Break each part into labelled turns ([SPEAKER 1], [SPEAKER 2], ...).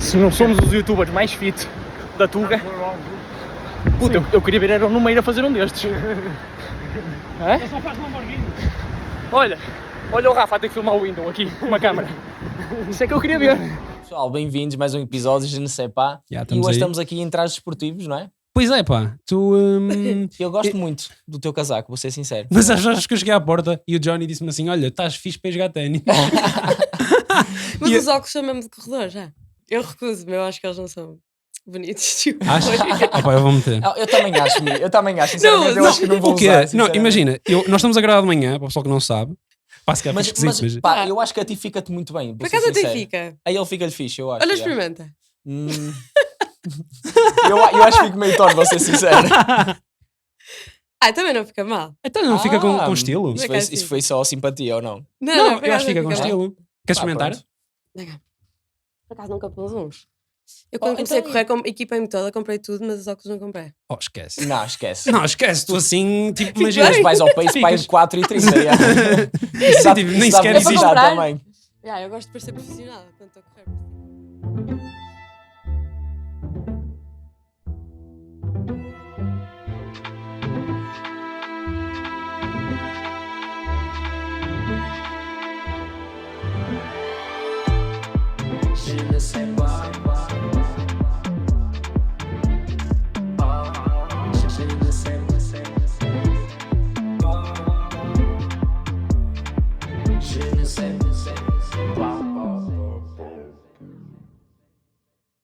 [SPEAKER 1] Se não somos os youtubers mais fit da Tuga, puta, eu queria ver era o Numeiro a fazer um destes. É?
[SPEAKER 2] Ele só faz Lamborghini.
[SPEAKER 1] Olha o Rafa a ter que filmar o window aqui com uma câmera. Isso é que eu queria ver.
[SPEAKER 3] Pessoal, bem-vindos a mais um episódio de Je ne sais pas. E hoje estamos aqui em trajes esportivos, não é?
[SPEAKER 4] Pois é, pá,
[SPEAKER 3] Eu gosto muito do teu casaco, vou ser sincero.
[SPEAKER 4] Mas acho que eu cheguei à porta e o Johnny disse-me assim: olha, estás fixe para jogar ténis.
[SPEAKER 5] Mas os óculos são mesmo de corredor, já. Eu recuso-me, eu acho que eles não são bonitos.
[SPEAKER 4] Achas? Pá, eu vou meter.
[SPEAKER 3] Eu também acho, sinceramente, eu acho que não vou
[SPEAKER 4] O quê?
[SPEAKER 3] usar.
[SPEAKER 4] Não, imagina, nós estamos a gravar de manhã, para o pessoal que não sabe. Pá, se calhar
[SPEAKER 3] Mas,
[SPEAKER 4] fica esquisito,
[SPEAKER 3] pá, eu acho que a ti fica-te muito bem.
[SPEAKER 5] Por acaso até fica.
[SPEAKER 3] A ele fica-lhe fixe, eu acho.
[SPEAKER 5] Olha, experimenta.
[SPEAKER 3] Eu acho que fico meio torto, vou ser sincero.
[SPEAKER 5] Também não fica mal.
[SPEAKER 4] Então não fica com estilo?
[SPEAKER 3] Isso foi só simpatia ou não?
[SPEAKER 4] Não, eu acho que fica com estilo. Queres experimentar?
[SPEAKER 5] Por acaso nunca pus uns. Eu quando comecei a correr, equipei-me toda, comprei tudo, mas os óculos não comprei.
[SPEAKER 4] Oh, esquece.
[SPEAKER 3] Não, esquece.
[SPEAKER 4] Não, esquece, tu assim, tipo, imagina.
[SPEAKER 3] Mas vais ao pace para ir 4,30.
[SPEAKER 4] Nem sequer existe
[SPEAKER 3] também.
[SPEAKER 5] Eu gosto de parecer profissional quando estou a correr.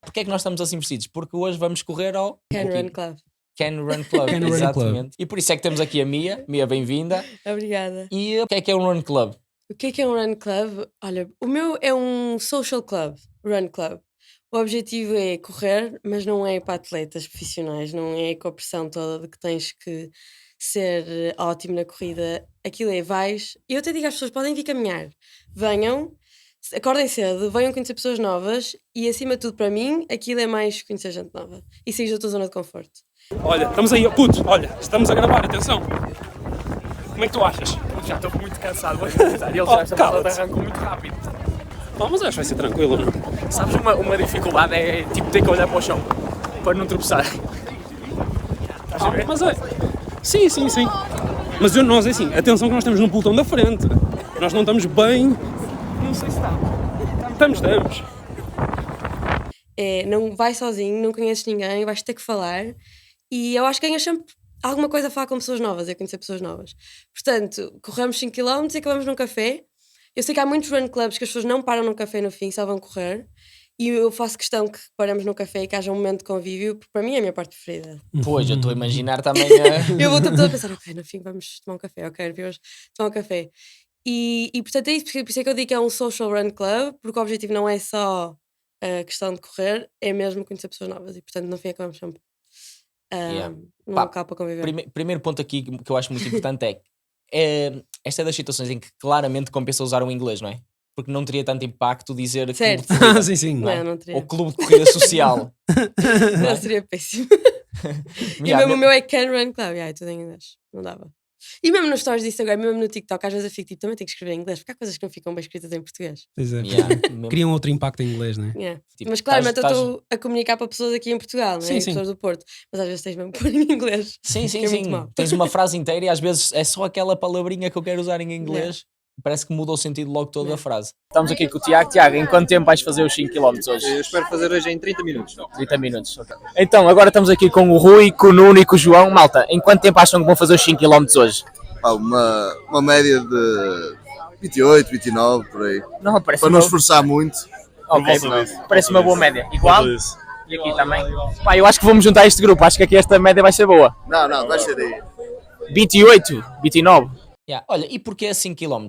[SPEAKER 3] Porquê é que nós estamos assim vestidos? Porque hoje vamos correr ao
[SPEAKER 5] Can Run Club.
[SPEAKER 3] Can Run Club, exatamente. E por isso é que temos aqui a Mia. Mia, bem-vinda.
[SPEAKER 5] Obrigada.
[SPEAKER 3] E o que é um Run Club?
[SPEAKER 5] O que é um Run Club? Olha, o meu é um social club, Run Club. O objetivo é correr, mas não é para atletas profissionais, não é com a pressão toda de que tens que ser ótimo na corrida. Aquilo é, vais... Eu até digo às pessoas, podem vir caminhar. Venham, acordem cedo, venham conhecer pessoas novas e, acima de tudo, para mim, aquilo é mais conhecer gente nova e sair da tua zona de conforto.
[SPEAKER 2] Olha, estamos aí, puto, olha, estamos a gravar, atenção. Como é que tu achas?
[SPEAKER 1] Já estou muito cansado, vou começar. E ele já está arrancou muito rápido.
[SPEAKER 2] Não, mas acho que vai ser tranquilo.
[SPEAKER 1] Sabes, uma dificuldade é tipo ter que olhar para o chão para não tropeçar. Estás a ver?
[SPEAKER 2] Mas é. Sim. Mas nós é assim, atenção que nós estamos no pelotão da frente. Nós não estamos bem.
[SPEAKER 1] Não sei se está.
[SPEAKER 2] Estamos.
[SPEAKER 5] Não vais sozinho, não conheces ninguém, vais ter que falar e eu acho que ganhas sempre alguma coisa a falar com pessoas novas, a conhecer pessoas novas. Portanto, corremos 5 km e acabamos num café. Eu sei que há muitos run clubs que as pessoas não param num café no fim, só vão correr. E eu faço questão que paramos no café e que haja um momento de convívio, porque para mim é a minha parte preferida.
[SPEAKER 3] Pois, eu estou a imaginar também...
[SPEAKER 5] Eu vou toda a pensar, ok, no fim vamos tomar um café, ok, vamos tomar um café. E portanto é isso, por isso é que eu digo que é um social run club, porque o objetivo não é só a questão de correr, é mesmo conhecer pessoas novas e portanto no fim acabamos sempre num local para conviver.
[SPEAKER 3] Primeiro ponto aqui que eu acho muito importante é esta é das situações em que claramente compensa usar o inglês, não é? Porque não teria tanto impacto dizer clube de corrida,
[SPEAKER 4] sim.
[SPEAKER 5] Não teria.
[SPEAKER 3] ou clube de corrida social.
[SPEAKER 5] Não, seria péssimo. E mesmo o meu é Can Run Club, tudo em inglês, não dava. E mesmo nos stories do Instagram, mesmo no TikTok, às vezes eu fico tipo, também tenho que escrever em inglês, porque há coisas que não ficam bem escritas em português.
[SPEAKER 4] Pois é.
[SPEAKER 3] Mesmo.
[SPEAKER 4] Criam outro impacto em inglês, não é?
[SPEAKER 3] Tipo,
[SPEAKER 5] mas claramente eu estou a comunicar para pessoas aqui em Portugal, não é? Pessoas do Porto, mas às vezes tens mesmo que pôr em inglês.
[SPEAKER 3] Sim.
[SPEAKER 5] É muito mau.
[SPEAKER 3] Tens uma frase inteira e às vezes é só aquela palavrinha que eu quero usar em inglês. Parece que muda o sentido logo toda a frase.
[SPEAKER 1] Estamos aqui com o Tiago. Tiago, em quanto tempo vais fazer os 5 km hoje?
[SPEAKER 6] Eu espero fazer hoje em 30 minutos.
[SPEAKER 1] 30 minutos, ok. Então, agora estamos aqui com o Rui, com o Nuno e com o João. Malta, em quanto tempo acham que vão fazer os 5 km hoje?
[SPEAKER 6] Uma média de 28, 29, por aí.
[SPEAKER 1] Não, parece
[SPEAKER 6] para não esforçar muito.
[SPEAKER 1] Ok, parece uma boa média. Igual? E aqui também? Pá, eu acho que vamos juntar este grupo. Acho que aqui esta média vai ser boa.
[SPEAKER 6] Não, vai ser aí.
[SPEAKER 1] 28, 29.
[SPEAKER 3] Olha, e porquê 5 km?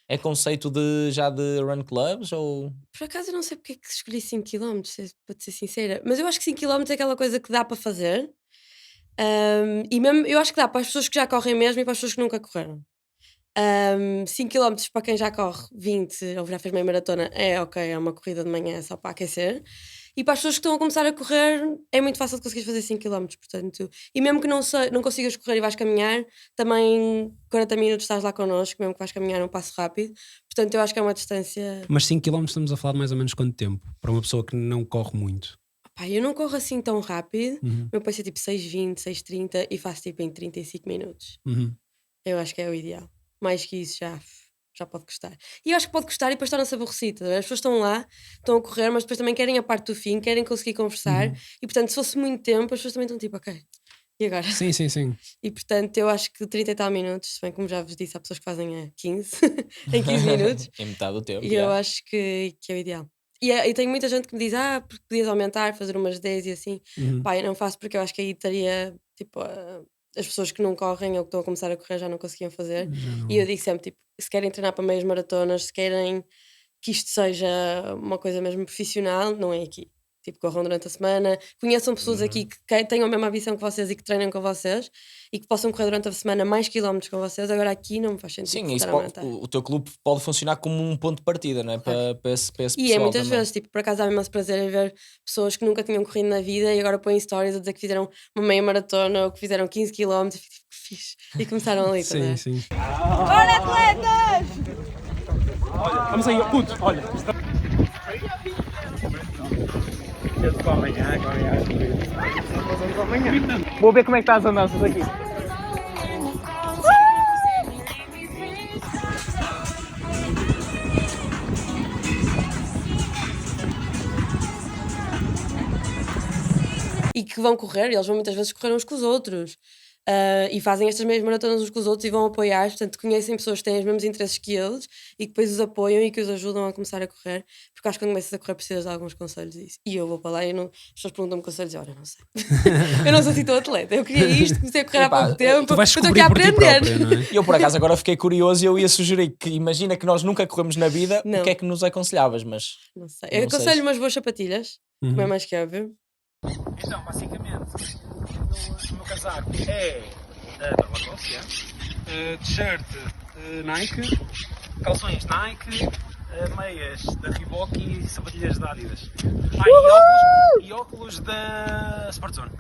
[SPEAKER 3] É conceito de run clubs ou...
[SPEAKER 5] Por acaso eu não sei porque é que escolhi 5 km, para te ser sincera. Mas eu acho que 5 km é aquela coisa que dá para fazer. E mesmo, eu acho que dá para as pessoas que já correm mesmo e para as pessoas que nunca correram. 5 km para quem já corre 20 ou já fez meia maratona é ok, é uma corrida de manhã só para aquecer. E para as pessoas que estão a começar a correr, é muito fácil de conseguir fazer 5 km, portanto. E mesmo que não consigas correr e vais caminhar, também 40 minutos estás lá connosco, mesmo que vais caminhar um passo rápido. Portanto, eu acho que é uma distância...
[SPEAKER 4] Mas 5 km estamos a falar de mais ou menos quanto tempo? Para uma pessoa que não corre muito.
[SPEAKER 5] Pá, eu não corro assim tão rápido.
[SPEAKER 4] Uhum.
[SPEAKER 5] O meu pace é tipo 6:20, 6:30 e faço tipo em 35 minutos.
[SPEAKER 4] Uhum.
[SPEAKER 5] Eu acho que é o ideal. Mais que isso já pode custar. E eu acho que pode custar e depois torna-se aborrecido. Tá a ver? As pessoas estão lá, estão a correr, mas depois também querem a parte do fim, querem conseguir conversar. E portanto, se fosse muito tempo, as pessoas também estão tipo, ok, e agora?
[SPEAKER 4] Sim, sim, sim.
[SPEAKER 5] E portanto, eu acho que 30 e tal minutos, se bem como já vos disse, há pessoas que fazem a 15, em 15 minutos.
[SPEAKER 3] Em metade do tempo.
[SPEAKER 5] E eu acho que é o ideal. E tenho muita gente que me diz, porque podias aumentar, fazer umas 10 e assim. Pá, eu não faço porque eu acho que aí estaria, tipo, as pessoas que não correm ou que estão a começar a correr já não conseguiam fazer. E eu digo sempre, tipo, se querem treinar para meias maratonas, se querem que isto seja uma coisa mesmo profissional, não é aqui. Tipo, corram durante a semana, conheçam pessoas aqui que tenham a mesma ambição que vocês e que treinem com vocês e que possam correr durante a semana mais quilómetros com vocês. Agora aqui não me faz sentido.
[SPEAKER 3] Sim, isso
[SPEAKER 5] estar a aumentar.
[SPEAKER 3] o teu clube pode funcionar como um ponto de partida, não é? Para esse
[SPEAKER 5] E
[SPEAKER 3] pessoal
[SPEAKER 5] é muitas
[SPEAKER 3] também.
[SPEAKER 5] vezes, tipo, por acaso dá-me imenso prazer em ver pessoas que nunca tinham corrido na vida e agora põem stories a dizer que fizeram uma meia maratona ou que fizeram 15 km e fico tipo, que fixe. E começaram ali, tá a
[SPEAKER 4] Sim,
[SPEAKER 5] ver?
[SPEAKER 4] sim.
[SPEAKER 7] Bora, atletas!
[SPEAKER 2] Olha, vamos aí, puto, olha.
[SPEAKER 1] Vou ver como é que está as andanças aqui.
[SPEAKER 5] E que vão correr, e eles vão muitas vezes correr uns com os outros. E fazem estas mesmas maratonas uns com os outros e vão apoiar, portanto conhecem pessoas que têm os mesmos interesses que eles e que depois os apoiam e que os ajudam a começar a correr, porque acho que quando começas a correr precisas de alguns conselhos disso. E eu vou para lá e as pessoas perguntam-me conselhos e eu não sei. Eu não sou assim tão atleta, eu queria isto, comecei a correr há pouco tempo,
[SPEAKER 4] Tu vais
[SPEAKER 5] eu estou aqui a
[SPEAKER 4] descobrir por ti
[SPEAKER 5] aprender.
[SPEAKER 4] própria, não é?
[SPEAKER 3] E eu por acaso agora fiquei curioso e eu ia sugerir que imagina que nós nunca corremos na vida,
[SPEAKER 5] Não.
[SPEAKER 3] o que é que nos aconselhavas, mas
[SPEAKER 5] Não sei.
[SPEAKER 3] Não
[SPEAKER 5] Eu
[SPEAKER 3] sei
[SPEAKER 5] aconselho
[SPEAKER 3] se-
[SPEAKER 5] umas boas sapatilhas, como é mais que óbvio.
[SPEAKER 2] Então, basicamente, o meu casaco é da Borussia, t-shirt Nike, calções Nike, meias da Reebok e sapatilhas da Adidas. E óculos da Sportzone.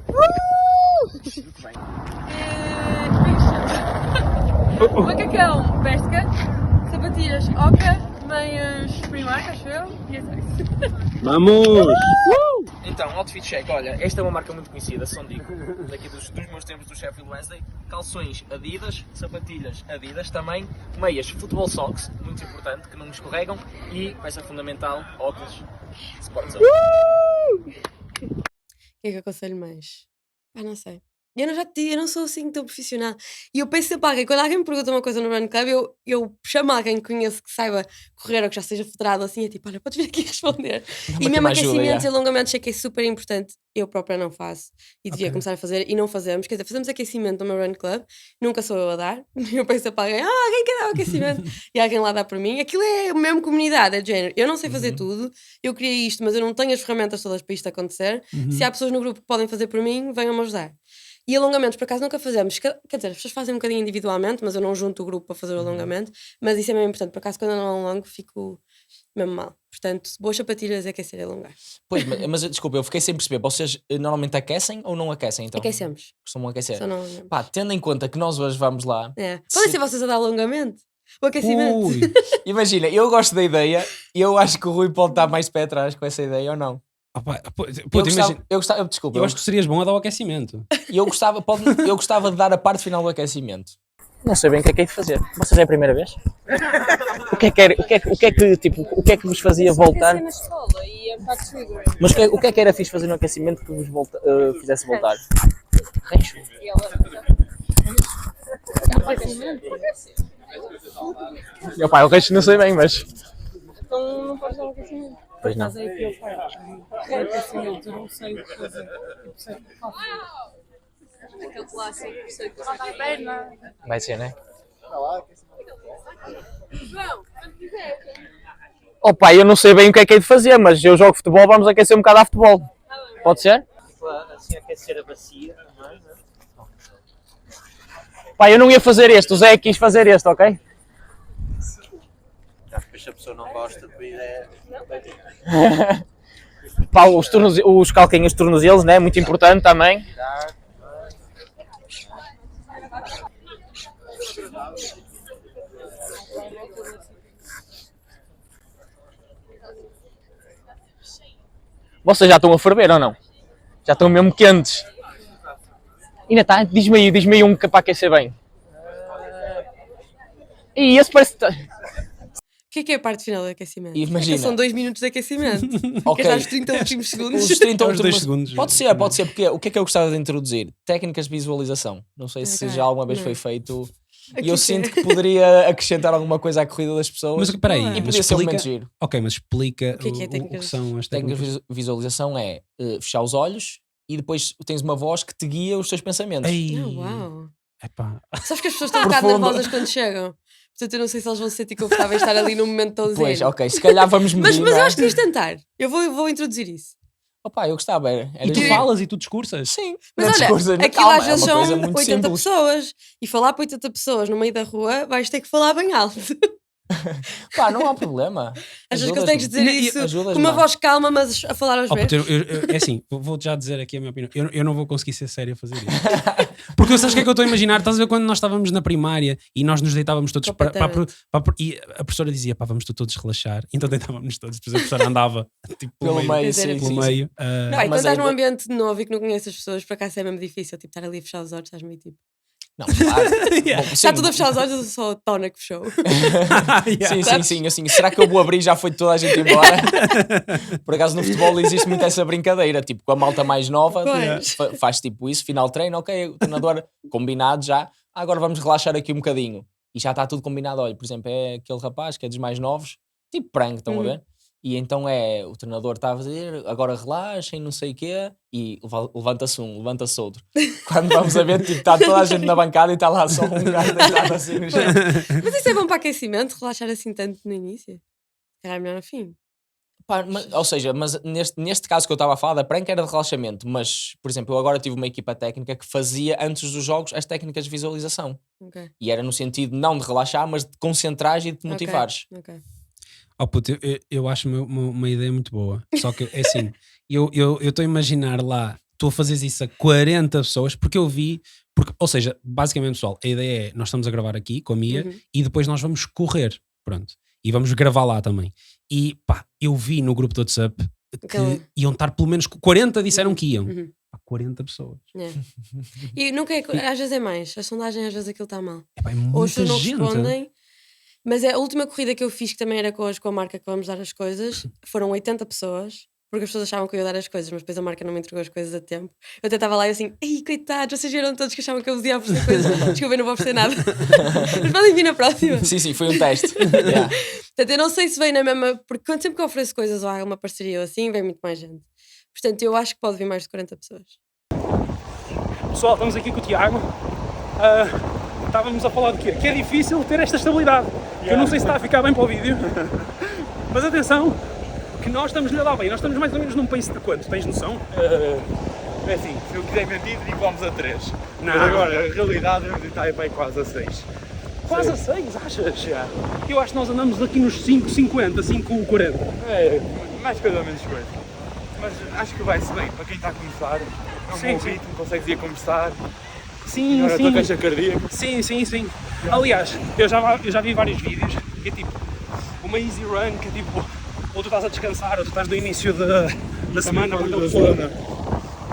[SPEAKER 7] Macacão, Bershka, sapatilhas Oca, meias Primark, acho eu, e é
[SPEAKER 2] Vamos!
[SPEAKER 1] Então, Outfit Check, olha, esta é uma marca muito conhecida, são digo, daqui dos meus tempos do Sheffield Wednesday, calções Adidas, sapatilhas Adidas também, meias Football Socks, muito importante, que não me escorregam, e, peça fundamental, óculos Sportzone.
[SPEAKER 5] O que é que eu aconselho mais? Não sei. Eu já te digo, eu não sou assim tão profissional. E eu penso sempre a alguém, quando alguém me pergunta uma coisa no Run Club, eu chamo alguém que conheço que saiba correr ou que já seja federado assim, é tipo, olha, podes vir aqui responder. E mesmo
[SPEAKER 3] uma ajuda,
[SPEAKER 5] aquecimentos
[SPEAKER 3] já.
[SPEAKER 5] e alongamentos sei que é super importante. Eu própria não faço e devia
[SPEAKER 4] Ok.
[SPEAKER 5] começar a fazer e não fazemos. Quer dizer, fazemos aquecimento no meu Run Club, nunca sou eu a dar. Eu penso para alguém, alguém quer dar o aquecimento e alguém lá dá para mim. Aquilo é a mesma comunidade, é de género. Eu não sei fazer tudo, eu queria isto, mas eu não tenho as ferramentas todas para isto acontecer. Se há pessoas no grupo que podem fazer por mim, venham-me ajudar. E alongamentos, por acaso, nunca fazemos. Quer dizer, as pessoas fazem um bocadinho individualmente, mas eu não junto o grupo para fazer o alongamento. Mas isso é mesmo importante. Por acaso, quando eu não alongo, fico mesmo mal. Portanto, boas sapatilhas é aquecer e alongar.
[SPEAKER 3] Pois, mas desculpa, eu fiquei sem perceber. Vocês normalmente aquecem ou não aquecem? Então?
[SPEAKER 5] Aquecemos.
[SPEAKER 3] Costumam aquecer.
[SPEAKER 5] Só não alongamos.
[SPEAKER 3] Pá, tendo em conta que nós hoje vamos lá,
[SPEAKER 5] É. Podem ser vocês a dar alongamento? O aquecimento?
[SPEAKER 4] Ui,
[SPEAKER 3] imagina, eu gosto da ideia e eu acho que o Rui pode estar mais pé atrás com essa ideia ou não.
[SPEAKER 4] opa, pô,
[SPEAKER 3] Eu gostava, desculpa,
[SPEAKER 4] eu acho que serias bom a dar o aquecimento.
[SPEAKER 3] eu gostava de dar a parte final do aquecimento.
[SPEAKER 1] Não sei bem o que é de fazer. Vocês é a primeira vez? O que é que vos fazia voltar?
[SPEAKER 7] na escola e é um bocado trigger.
[SPEAKER 1] Mas o que é que era fixe fazer no aquecimento que vos fizesse voltar? Rancho.
[SPEAKER 7] E ela...
[SPEAKER 1] Meu pai, o resto não sei bem, mas...
[SPEAKER 7] Então não podes dar o aquecimento.
[SPEAKER 1] Pois não.
[SPEAKER 7] Mas é a pior parte. O aquecimento, eu não sei o que fazer. Eu sei o que faço. Aquele clássico, eu sei o que fazer. A perna.
[SPEAKER 1] Vai ser, né? Oh pai, eu não sei bem o que é de fazer, mas eu jogo futebol, vamos aquecer um bocado a futebol. Pode ser?
[SPEAKER 8] Assim aquecer a bacia também, né?
[SPEAKER 1] Pai, eu não ia fazer este, o Zé quis fazer este, ok?
[SPEAKER 8] Já depois se a pessoa não gosta, depois é...
[SPEAKER 1] Pá, os calcanhos de tornozelos, né? Muito importante também. Vocês já estão a ferver ou não? Já estão mesmo quentes. Ainda está? Diz-me aí um para aquecer bem. E esse parece...
[SPEAKER 5] O que é a parte final do aquecimento?
[SPEAKER 3] Imagina.
[SPEAKER 5] É que são 2 minutos de aquecimento.
[SPEAKER 3] Ok.
[SPEAKER 5] Queres dar os 30 últimos segundos?
[SPEAKER 3] Os 30
[SPEAKER 2] Aos 2
[SPEAKER 3] últimos
[SPEAKER 2] segundos.
[SPEAKER 3] Pode ser, porque o que é que eu gostava de introduzir? Técnicas de visualização. Não sei se
[SPEAKER 5] Ok,
[SPEAKER 3] já alguma vez
[SPEAKER 5] não.
[SPEAKER 3] foi feito.
[SPEAKER 5] Aqui
[SPEAKER 3] E eu
[SPEAKER 5] sim.
[SPEAKER 3] sinto que poderia acrescentar alguma coisa à corrida das pessoas.
[SPEAKER 2] Mas espera aí,
[SPEAKER 3] E
[SPEAKER 2] mas
[SPEAKER 3] podia ser um
[SPEAKER 2] explica...
[SPEAKER 3] momento giro.
[SPEAKER 2] Ok, mas explica
[SPEAKER 5] O que é
[SPEAKER 2] o que
[SPEAKER 5] técnicas?
[SPEAKER 2] são as
[SPEAKER 3] Técnicas
[SPEAKER 2] técnicas.
[SPEAKER 3] de visualização é fechar os olhos e depois tens uma voz que te guia os teus pensamentos.
[SPEAKER 2] Ei,
[SPEAKER 5] Oh, uau.
[SPEAKER 2] epá.
[SPEAKER 5] Sabes que as pessoas estão um bocado
[SPEAKER 3] Profundo.
[SPEAKER 5] nervosas quando chegam. Portanto, eu não sei se eles vão se sentir confortáveis em estar ali num momento tão
[SPEAKER 3] Pois,
[SPEAKER 5] zen.
[SPEAKER 3] ok, se calhar vamos medir.
[SPEAKER 5] Mas
[SPEAKER 3] não
[SPEAKER 5] eu
[SPEAKER 3] é?
[SPEAKER 5] acho que devias tentar. Eu vou introduzir isso.
[SPEAKER 3] Opa, eu gostava. Era
[SPEAKER 2] E tu
[SPEAKER 3] giro.
[SPEAKER 2] falas e tu discursas?
[SPEAKER 3] Sim,
[SPEAKER 5] Mas
[SPEAKER 3] não
[SPEAKER 5] olha,
[SPEAKER 3] discursas,
[SPEAKER 5] aquilo
[SPEAKER 3] calma,
[SPEAKER 5] às vezes
[SPEAKER 3] é uma
[SPEAKER 5] são
[SPEAKER 3] coisa muito
[SPEAKER 5] 80
[SPEAKER 3] simples.
[SPEAKER 5] pessoas. E falar para 80 pessoas no meio da rua, vais ter que falar bem alto.
[SPEAKER 3] Pá, não há problema.
[SPEAKER 5] Achas que
[SPEAKER 3] Ajudas-me.
[SPEAKER 5] consegues dizer isso
[SPEAKER 3] Ajudas-me,
[SPEAKER 5] com uma
[SPEAKER 3] mano.
[SPEAKER 5] voz calma, mas a falar aos
[SPEAKER 2] Oh, puto,
[SPEAKER 5] berros?
[SPEAKER 2] é assim, vou já dizer aqui a minha opinião. Eu não vou conseguir ser sério a fazer isso. Porque sabes o que é que eu estou a imaginar? Estás a ver quando nós estávamos na primária e nós nos deitávamos todos e a professora dizia, pá, vamos todos relaxar. Então deitávamos todos, depois a professora andava tipo,
[SPEAKER 3] Pelo meio,
[SPEAKER 5] Sim,
[SPEAKER 3] sim,
[SPEAKER 2] pelo
[SPEAKER 3] sim,
[SPEAKER 2] meio.
[SPEAKER 5] Não, e quando
[SPEAKER 3] mas
[SPEAKER 5] estás
[SPEAKER 3] é-
[SPEAKER 5] num ambiente novo e que não conheces as pessoas, por acaso é mesmo difícil. Tipo, estar ali a fechar os olhos, estás meio tipo.
[SPEAKER 3] Não, claro.
[SPEAKER 2] Yeah.
[SPEAKER 3] Bom,
[SPEAKER 5] Está
[SPEAKER 3] sim.
[SPEAKER 5] tudo a fechar os olhos, eu sou só a Tona que fechou.
[SPEAKER 3] Sim, assim, será que eu vou abrir e já foi toda a gente embora? Por acaso no futebol existe muito essa brincadeira, tipo, com a malta mais nova,
[SPEAKER 5] Pois.
[SPEAKER 3] faz tipo isso, final de treino, ok, o treinador combinado já, agora vamos relaxar aqui um bocadinho. E já está tudo combinado, olha, por exemplo, é aquele rapaz que é dos mais novos, tipo prank, estão a ver? E então o treinador está a dizer, agora relaxem, não sei o quê, e levanta-se um, levanta-se outro. Quando vamos a ver, tipo, está toda a gente na bancada e está lá só um gajo deitado assim no chão.
[SPEAKER 5] Mas isso é bom para aquecimento, relaxar assim tanto no início. Era melhor no fim.
[SPEAKER 3] Pá, ou seja, mas neste caso que eu estava a falar da prank era de relaxamento, mas, por exemplo, eu agora tive uma equipa técnica que fazia antes dos jogos as técnicas de visualização.
[SPEAKER 5] Ok.
[SPEAKER 3] E era no sentido não de relaxar, mas de concentrares e de te motivares.
[SPEAKER 5] Ok.
[SPEAKER 2] Oh, puto, eu acho uma ideia muito boa. Só que é assim, eu estou a imaginar lá, tu a fazeres isso a 40 pessoas, porque eu vi, ou seja, basicamente, pessoal, a ideia é, nós estamos a gravar aqui com a Mia e depois nós vamos correr, pronto, e vamos gravar lá também. E pá, eu vi no grupo do WhatsApp que iam estar pelo menos 40 disseram que iam. Pá, 40 pessoas.
[SPEAKER 5] Yeah. E nunca às vezes é mais. A sondagem às vezes aquilo está mal.
[SPEAKER 2] Epá, é
[SPEAKER 5] Ou as
[SPEAKER 2] muita
[SPEAKER 5] pessoas não
[SPEAKER 2] gente.
[SPEAKER 5] respondem. Mas é a última corrida que eu fiz, que também era com a marca que vamos dar as coisas, foram 80 pessoas, porque as pessoas achavam que eu ia dar as coisas, mas depois a marca não me entregou as coisas a tempo. Eu até estava lá e eu assim, ei, coitados, vocês viram todos que achavam que eu vos ia oferecer coisas. Desculpa, eu não vou oferecer nada. Mas podem vir na próxima.
[SPEAKER 3] Sim, foi um teste. Yeah.
[SPEAKER 5] Portanto, eu não sei se vem na mesma, porque quando sempre que eu ofereço coisas ou há uma parceria ou assim, vem muito mais gente. Portanto, eu acho que pode vir mais de 40 pessoas.
[SPEAKER 2] Pessoal, estamos aqui com o Tiago. Estávamos a falar de quê? Que é difícil ter esta estabilidade. Que eu não sei se está a ficar bem para o vídeo. Mas atenção, que nós estamos-lhe a dar bem. Nós estamos mais ou menos num pace de quanto? Tens noção?
[SPEAKER 9] É assim, se eu quiser mentir, digo vamos a 3.
[SPEAKER 2] Não.
[SPEAKER 9] Mas agora, a realidade, eu está bem quase a 6.
[SPEAKER 2] Quase a 6, achas? Eu acho que nós andamos aqui nos 5,50, 5,40.
[SPEAKER 9] É, mais coisa ou menos coisa. Mas acho que vai-se bem, para quem está a começar. É um
[SPEAKER 2] Sim,
[SPEAKER 9] bom
[SPEAKER 2] sim.
[SPEAKER 9] ritmo, consegues ir a conversar.
[SPEAKER 2] Sim,
[SPEAKER 9] Agora a tua caixa cardíaca.
[SPEAKER 2] Sim. Aliás, eu já vi vários vídeos que é tipo uma easy run, que é tipo, ou tu estás a descansar, ou tu estás no início da semana, ou da zona.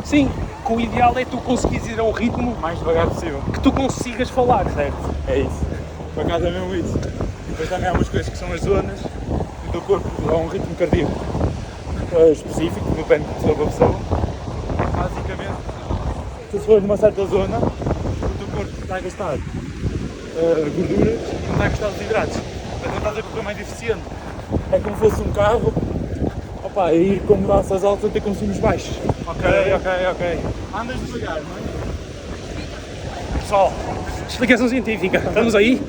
[SPEAKER 2] Sim, que o ideal é tu conseguires ir a um ritmo
[SPEAKER 9] Mais devagar possível.
[SPEAKER 2] que tu consigas falar.
[SPEAKER 9] Certo, é isso. Por acaso é mesmo isso. E depois também há umas coisas que são as zonas do teu corpo, dá um ritmo cardíaco específico, depende de pessoa para pessoa. Basicamente, se fores numa certa zona, o teu corpo está a gastar gorduras e não está a gastar os hidratos. Mas não estás a correr mais eficiente. É como se fosse um carro, opa, a ir com mudanças altas a ter consumos baixos.
[SPEAKER 2] Ok.
[SPEAKER 9] Andas devagar, não é?
[SPEAKER 2] Pessoal, explicação científica, estamos aí?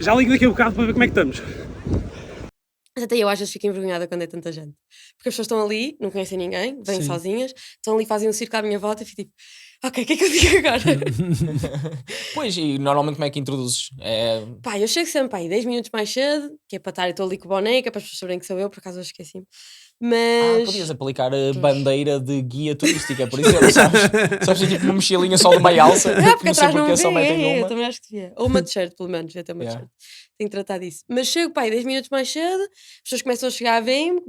[SPEAKER 2] Já ligo daqui a bocado para ver como é que estamos.
[SPEAKER 5] Mas até eu às vezes fico envergonhada quando é tanta gente. Porque as pessoas estão ali, não conhecem ninguém, vêm
[SPEAKER 2] Sim.
[SPEAKER 5] sozinhas, estão ali, fazem um círculo à minha volta e fico tipo, ok, o que é que eu digo agora?
[SPEAKER 3] Pois, e normalmente como é que introduzes?
[SPEAKER 5] Pá, eu chego sempre aí 10 minutos mais cedo, que é para estar, eu estou ali com o boné, que é para as pessoas saberem que sou eu, por acaso eu esqueci-me. Mas.
[SPEAKER 3] Podias aplicar a bandeira de guia turística, por exemplo, sabes tipo uma mochilinha só de meia alça,
[SPEAKER 5] Porque
[SPEAKER 3] não sei
[SPEAKER 5] atrás não
[SPEAKER 3] porque só metem
[SPEAKER 5] eu
[SPEAKER 3] uma.
[SPEAKER 5] também acho que devia. Ou uma t-shirt, pelo menos, devia ter uma t-shirt. Tenho que tratar disso. Mas chego, pai, 10 minutos mais cedo, as pessoas começam a chegar, vêm-me,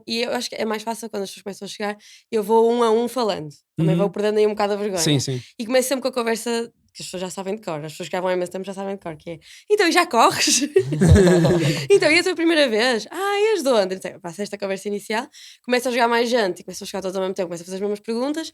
[SPEAKER 5] e eu acho que é mais fácil quando as pessoas começam a chegar, eu vou um a um falando. Também vou perdendo aí um bocado a vergonha.
[SPEAKER 2] Sim, sim.
[SPEAKER 5] E começo sempre com a conversa que as pessoas já sabem de cor, as pessoas que já vão há imenso tempo já sabem de cor, que é, então, e já corres? Então, e a tua primeira vez? E és de onde? Então, passa esta conversa inicial, começa a jogar mais gente, e começam a chegar todos ao mesmo tempo, começam a fazer as mesmas perguntas,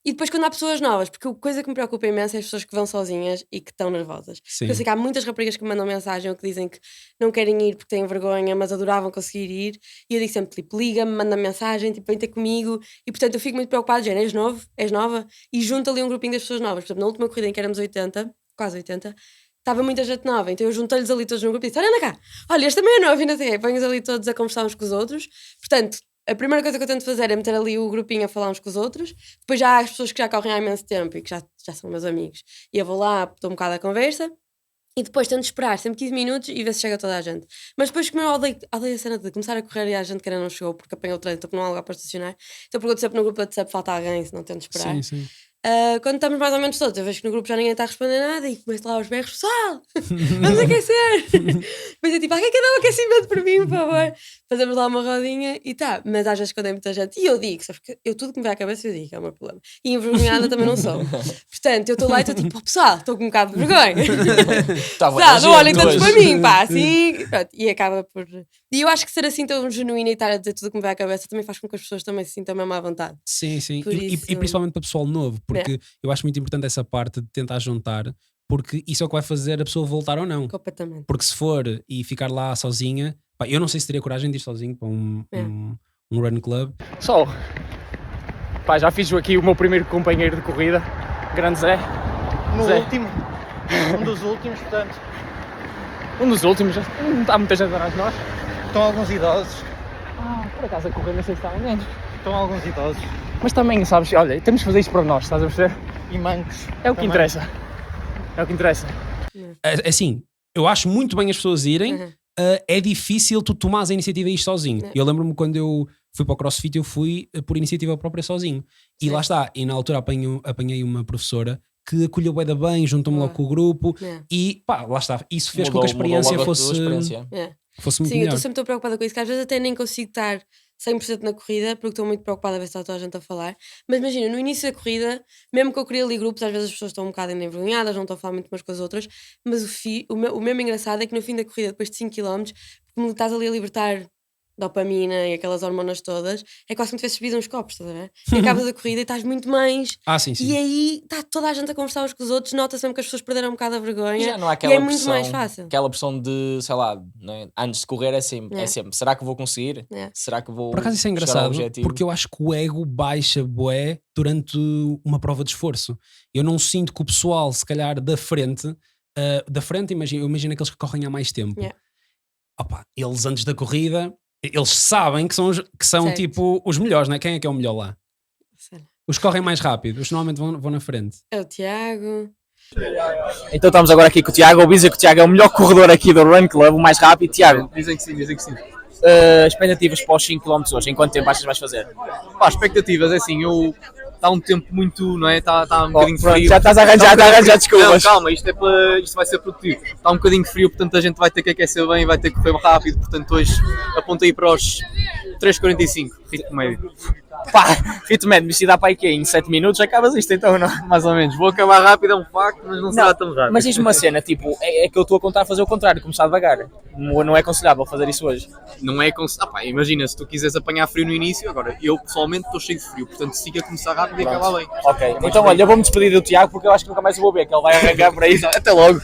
[SPEAKER 5] e depois quando há pessoas novas, porque a coisa que me preocupa imenso é as pessoas que vão sozinhas e que estão nervosas.
[SPEAKER 2] Sim.
[SPEAKER 5] Eu sei que há muitas raparigas que me mandam mensagem ou que dizem que não querem ir porque têm vergonha, mas adoravam conseguir ir, e eu digo sempre, tipo, liga-me, manda mensagem, tipo, vem ter comigo, e portanto eu fico muito preocupada, gente, és novo, és nova, e junto ali um grupinho das pessoas novas. Por exemplo, na última corrida em que éramos 80, quase 80, estava muita gente nova, então eu juntei-lhes ali todos num grupo e disse, olha, anda cá, olha, este também é novo, e não sei, põe-os ali todos a conversar uns com os outros. Portanto, a primeira coisa que eu tento fazer é meter ali o grupinho a falar uns com os outros. Depois já há as pessoas que já correm há imenso tempo e que já são meus amigos, e eu vou lá, estou um bocado à conversa, e depois tento esperar sempre 15 minutos e ver se chega toda a gente. Mas depois, como eu odeio a cena de começar a correr e a gente que ainda não chegou porque apanhou o trânsito, porque não há lugar para estacionar, então pergunto sempre no grupo de WhatsApp, falta alguém, se não tento esperar.
[SPEAKER 2] Sim, sim.
[SPEAKER 5] Quando estamos mais ou menos todos, eu vejo que no grupo já ninguém está a responder nada e começo lá aos berros, pessoal, vamos aquecer. Depois é tipo, alguém quer dar um aquecimento por mim, por favor. Fazemos lá uma rodinha e tá. Mas às vezes quando é muita gente, e eu digo, sabes que eu tudo que me vai à cabeça eu digo, é o meu problema. E envergonhada também não sou. Portanto, eu estou lá e estou tipo, pessoal, estou com um bocado de vergonha. Pessoal, não olhem tantos para mim, pá, assim. Pronto, e acaba por. E eu acho que ser assim tão genuína e estar a dizer tudo o que me vai à cabeça também faz com que as pessoas também se sintam mesmo à vontade.
[SPEAKER 2] Sim, sim.
[SPEAKER 5] Por
[SPEAKER 2] E
[SPEAKER 5] isso-
[SPEAKER 2] principalmente para pessoal novo, porque eu acho muito importante essa parte de tentar juntar, porque isso é o que vai fazer a pessoa voltar ou não.
[SPEAKER 5] Completamente.
[SPEAKER 2] Porque se for e ficar lá sozinha, pá, eu não sei se teria coragem de ir sozinho para um run club.
[SPEAKER 10] Pessoal, pá, já fiz aqui o meu primeiro companheiro de corrida, grande Zé.
[SPEAKER 8] No
[SPEAKER 10] Zé.
[SPEAKER 8] último, um dos últimos, portanto,
[SPEAKER 10] Um dos últimos, não está muita gente atrás de nós.
[SPEAKER 8] estão alguns idosos,
[SPEAKER 10] Por acaso a correr não sei se está alguém.
[SPEAKER 8] estão alguns idosos
[SPEAKER 10] Mas também, sabes, olha, temos de fazer isto para nós, estás a perceber?
[SPEAKER 8] e mancos.
[SPEAKER 10] É o que
[SPEAKER 8] também.
[SPEAKER 10] interessa. É o que interessa.
[SPEAKER 2] Assim, eu acho muito bem as pessoas irem,
[SPEAKER 5] Uhum.
[SPEAKER 2] é difícil tu tomares a iniciativa e ir sozinho.
[SPEAKER 5] Não.
[SPEAKER 2] Eu lembro-me quando eu fui para o CrossFit, eu fui por iniciativa própria sozinho. E lá está, e na altura apanhei uma professora que acolheu bué da bem, juntou-me logo com o grupo e pá, lá está. Isso fez com que a experiência fosse muito
[SPEAKER 5] Sim, eu
[SPEAKER 2] melhor.
[SPEAKER 5] estou sempre preocupada com isso, que às vezes até nem consigo estar 100% na corrida, porque estou muito preocupada a ver se está toda a gente a falar. Mas imagina, no início da corrida, mesmo que eu queria ali grupos, às vezes as pessoas estão um bocado envergonhadas, não estão a falar muito umas com as outras, mas o mesmo engraçado é que no fim da corrida, depois de 5 km, como estás ali a libertar dopamina e aquelas hormonas todas, é quase como se tivesse bebido uns copos, estás a ver? E acabas a corrida e estás muito mais...
[SPEAKER 2] Sim, sim.
[SPEAKER 5] E aí está toda a gente a conversar uns com os outros, nota-se mesmo que as pessoas perderam um bocado a vergonha.
[SPEAKER 3] E já não há
[SPEAKER 5] e
[SPEAKER 3] aquela
[SPEAKER 5] é muito
[SPEAKER 3] pressão,
[SPEAKER 5] mais fácil.
[SPEAKER 3] aquela pressão de, sei lá, não é? Antes de correr é sempre, será que vou conseguir?
[SPEAKER 5] É.
[SPEAKER 3] Será que vou
[SPEAKER 2] Por acaso isso é
[SPEAKER 3] chegar ao
[SPEAKER 2] engraçado,
[SPEAKER 3] objetivo?
[SPEAKER 2] porque eu acho que o ego baixa bué durante uma prova de esforço. Eu não sinto que o pessoal, se calhar, da frente, eu imagino aqueles que correm há mais tempo.
[SPEAKER 5] Yeah.
[SPEAKER 2] Opa, eles antes da corrida, eles sabem que são
[SPEAKER 5] Certo.
[SPEAKER 2] tipo os melhores, né? Quem é que é o melhor lá?
[SPEAKER 5] Sei lá.
[SPEAKER 2] Os que correm mais rápido, os que normalmente vão na frente.
[SPEAKER 5] É o Tiago.
[SPEAKER 10] Então estamos agora aqui com o Tiago. Ouvi dizer que o Tiago é o melhor corredor aqui do Run Club, o mais rápido. Tiago,
[SPEAKER 11] Dizem que sim, dizem que sim.
[SPEAKER 10] expectativas para os 5 km hoje, em quanto tempo achas que vais fazer?
[SPEAKER 11] Pá, expectativas, é assim, está um tempo muito, não é? Está um bocadinho
[SPEAKER 10] pronto,
[SPEAKER 11] frio.
[SPEAKER 10] já estás a arranjar-
[SPEAKER 11] Está um bocadinho
[SPEAKER 10] arranjar
[SPEAKER 11] frio.
[SPEAKER 10] desculpas.
[SPEAKER 11] Não, calma, isto vai ser produtivo. Está um bocadinho frio, portanto a gente vai ter que aquecer bem, vai ter que correr rápido, portanto hoje aponta aí para os 3,45, ritmo médio.
[SPEAKER 10] Pá, ritmo médio, se dá para aí que em 7 minutos acabas isto então, não?
[SPEAKER 11] Mais ou menos. Vou acabar rápido, é um facto, mas não será tão rápido.
[SPEAKER 10] Mas diz-me uma cena, tipo, é que eu estou a contar fazer o contrário, começar devagar. Não é aconselhável fazer isso hoje.
[SPEAKER 11] Não é imagina, se tu quiseres apanhar frio no início, agora eu pessoalmente estou cheio de frio, portanto siga a começar rápido e acabar bem.
[SPEAKER 10] Ok, então olha, eu vou-me despedir do Tiago porque eu acho que nunca mais o vou ver, que ele vai arrancar para isso. Até logo.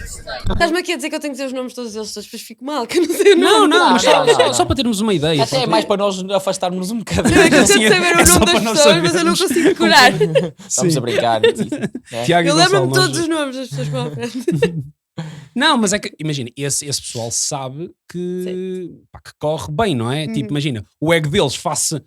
[SPEAKER 5] Estás-me aqui a dizer que eu tenho que dizer os nomes de todos eles, depois fico mal, que eu não sei o
[SPEAKER 2] Não,
[SPEAKER 5] nome.
[SPEAKER 2] mas
[SPEAKER 3] não.
[SPEAKER 2] só para termos uma ideia.
[SPEAKER 3] Até é mais para nós afastarmos um bocadinho.
[SPEAKER 5] Eu tento
[SPEAKER 2] Sim,
[SPEAKER 5] saber
[SPEAKER 2] é
[SPEAKER 5] o
[SPEAKER 2] só
[SPEAKER 5] nome
[SPEAKER 2] para
[SPEAKER 5] das
[SPEAKER 2] nós
[SPEAKER 5] pessoas, mas eu não
[SPEAKER 2] sabermos.
[SPEAKER 5] consigo decorar.
[SPEAKER 3] Estamos a brincar. né?
[SPEAKER 2] Tiago e
[SPEAKER 5] Eu lembro-me de
[SPEAKER 2] Gonçalo,
[SPEAKER 5] todos os nomes das pessoas que vão à frente.
[SPEAKER 2] Não, mas é que, imagina, esse pessoal sabe que corre bem, não é? Tipo, imagina, o ego deles face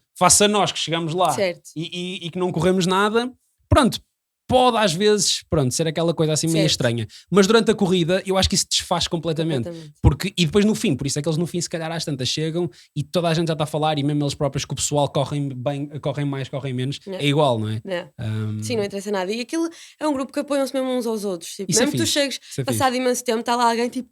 [SPEAKER 2] a nós que chegamos lá
[SPEAKER 5] Certo.
[SPEAKER 2] e que não corremos nada, pronto, pode às vezes, pronto, ser aquela coisa assim meio
[SPEAKER 5] Certo.
[SPEAKER 2] estranha. Mas durante a corrida eu acho que isso desfaz completamente. Porque, e depois no fim, por isso é que eles no fim se calhar às tantas chegam e toda a gente já está a falar e mesmo eles próprios que o pessoal correm bem, correm mais, correm menos,
[SPEAKER 5] Yeah.
[SPEAKER 2] é igual, não é?
[SPEAKER 5] Yeah.
[SPEAKER 2] Um,
[SPEAKER 5] Sim, não interessa nada. E aquilo é um grupo que apoiam-se mesmo uns aos outros. Tipo,
[SPEAKER 2] Isso é
[SPEAKER 5] mesmo que tu
[SPEAKER 2] fixe,
[SPEAKER 5] chegues
[SPEAKER 2] isso é
[SPEAKER 5] passado imenso tempo, está lá alguém tipo,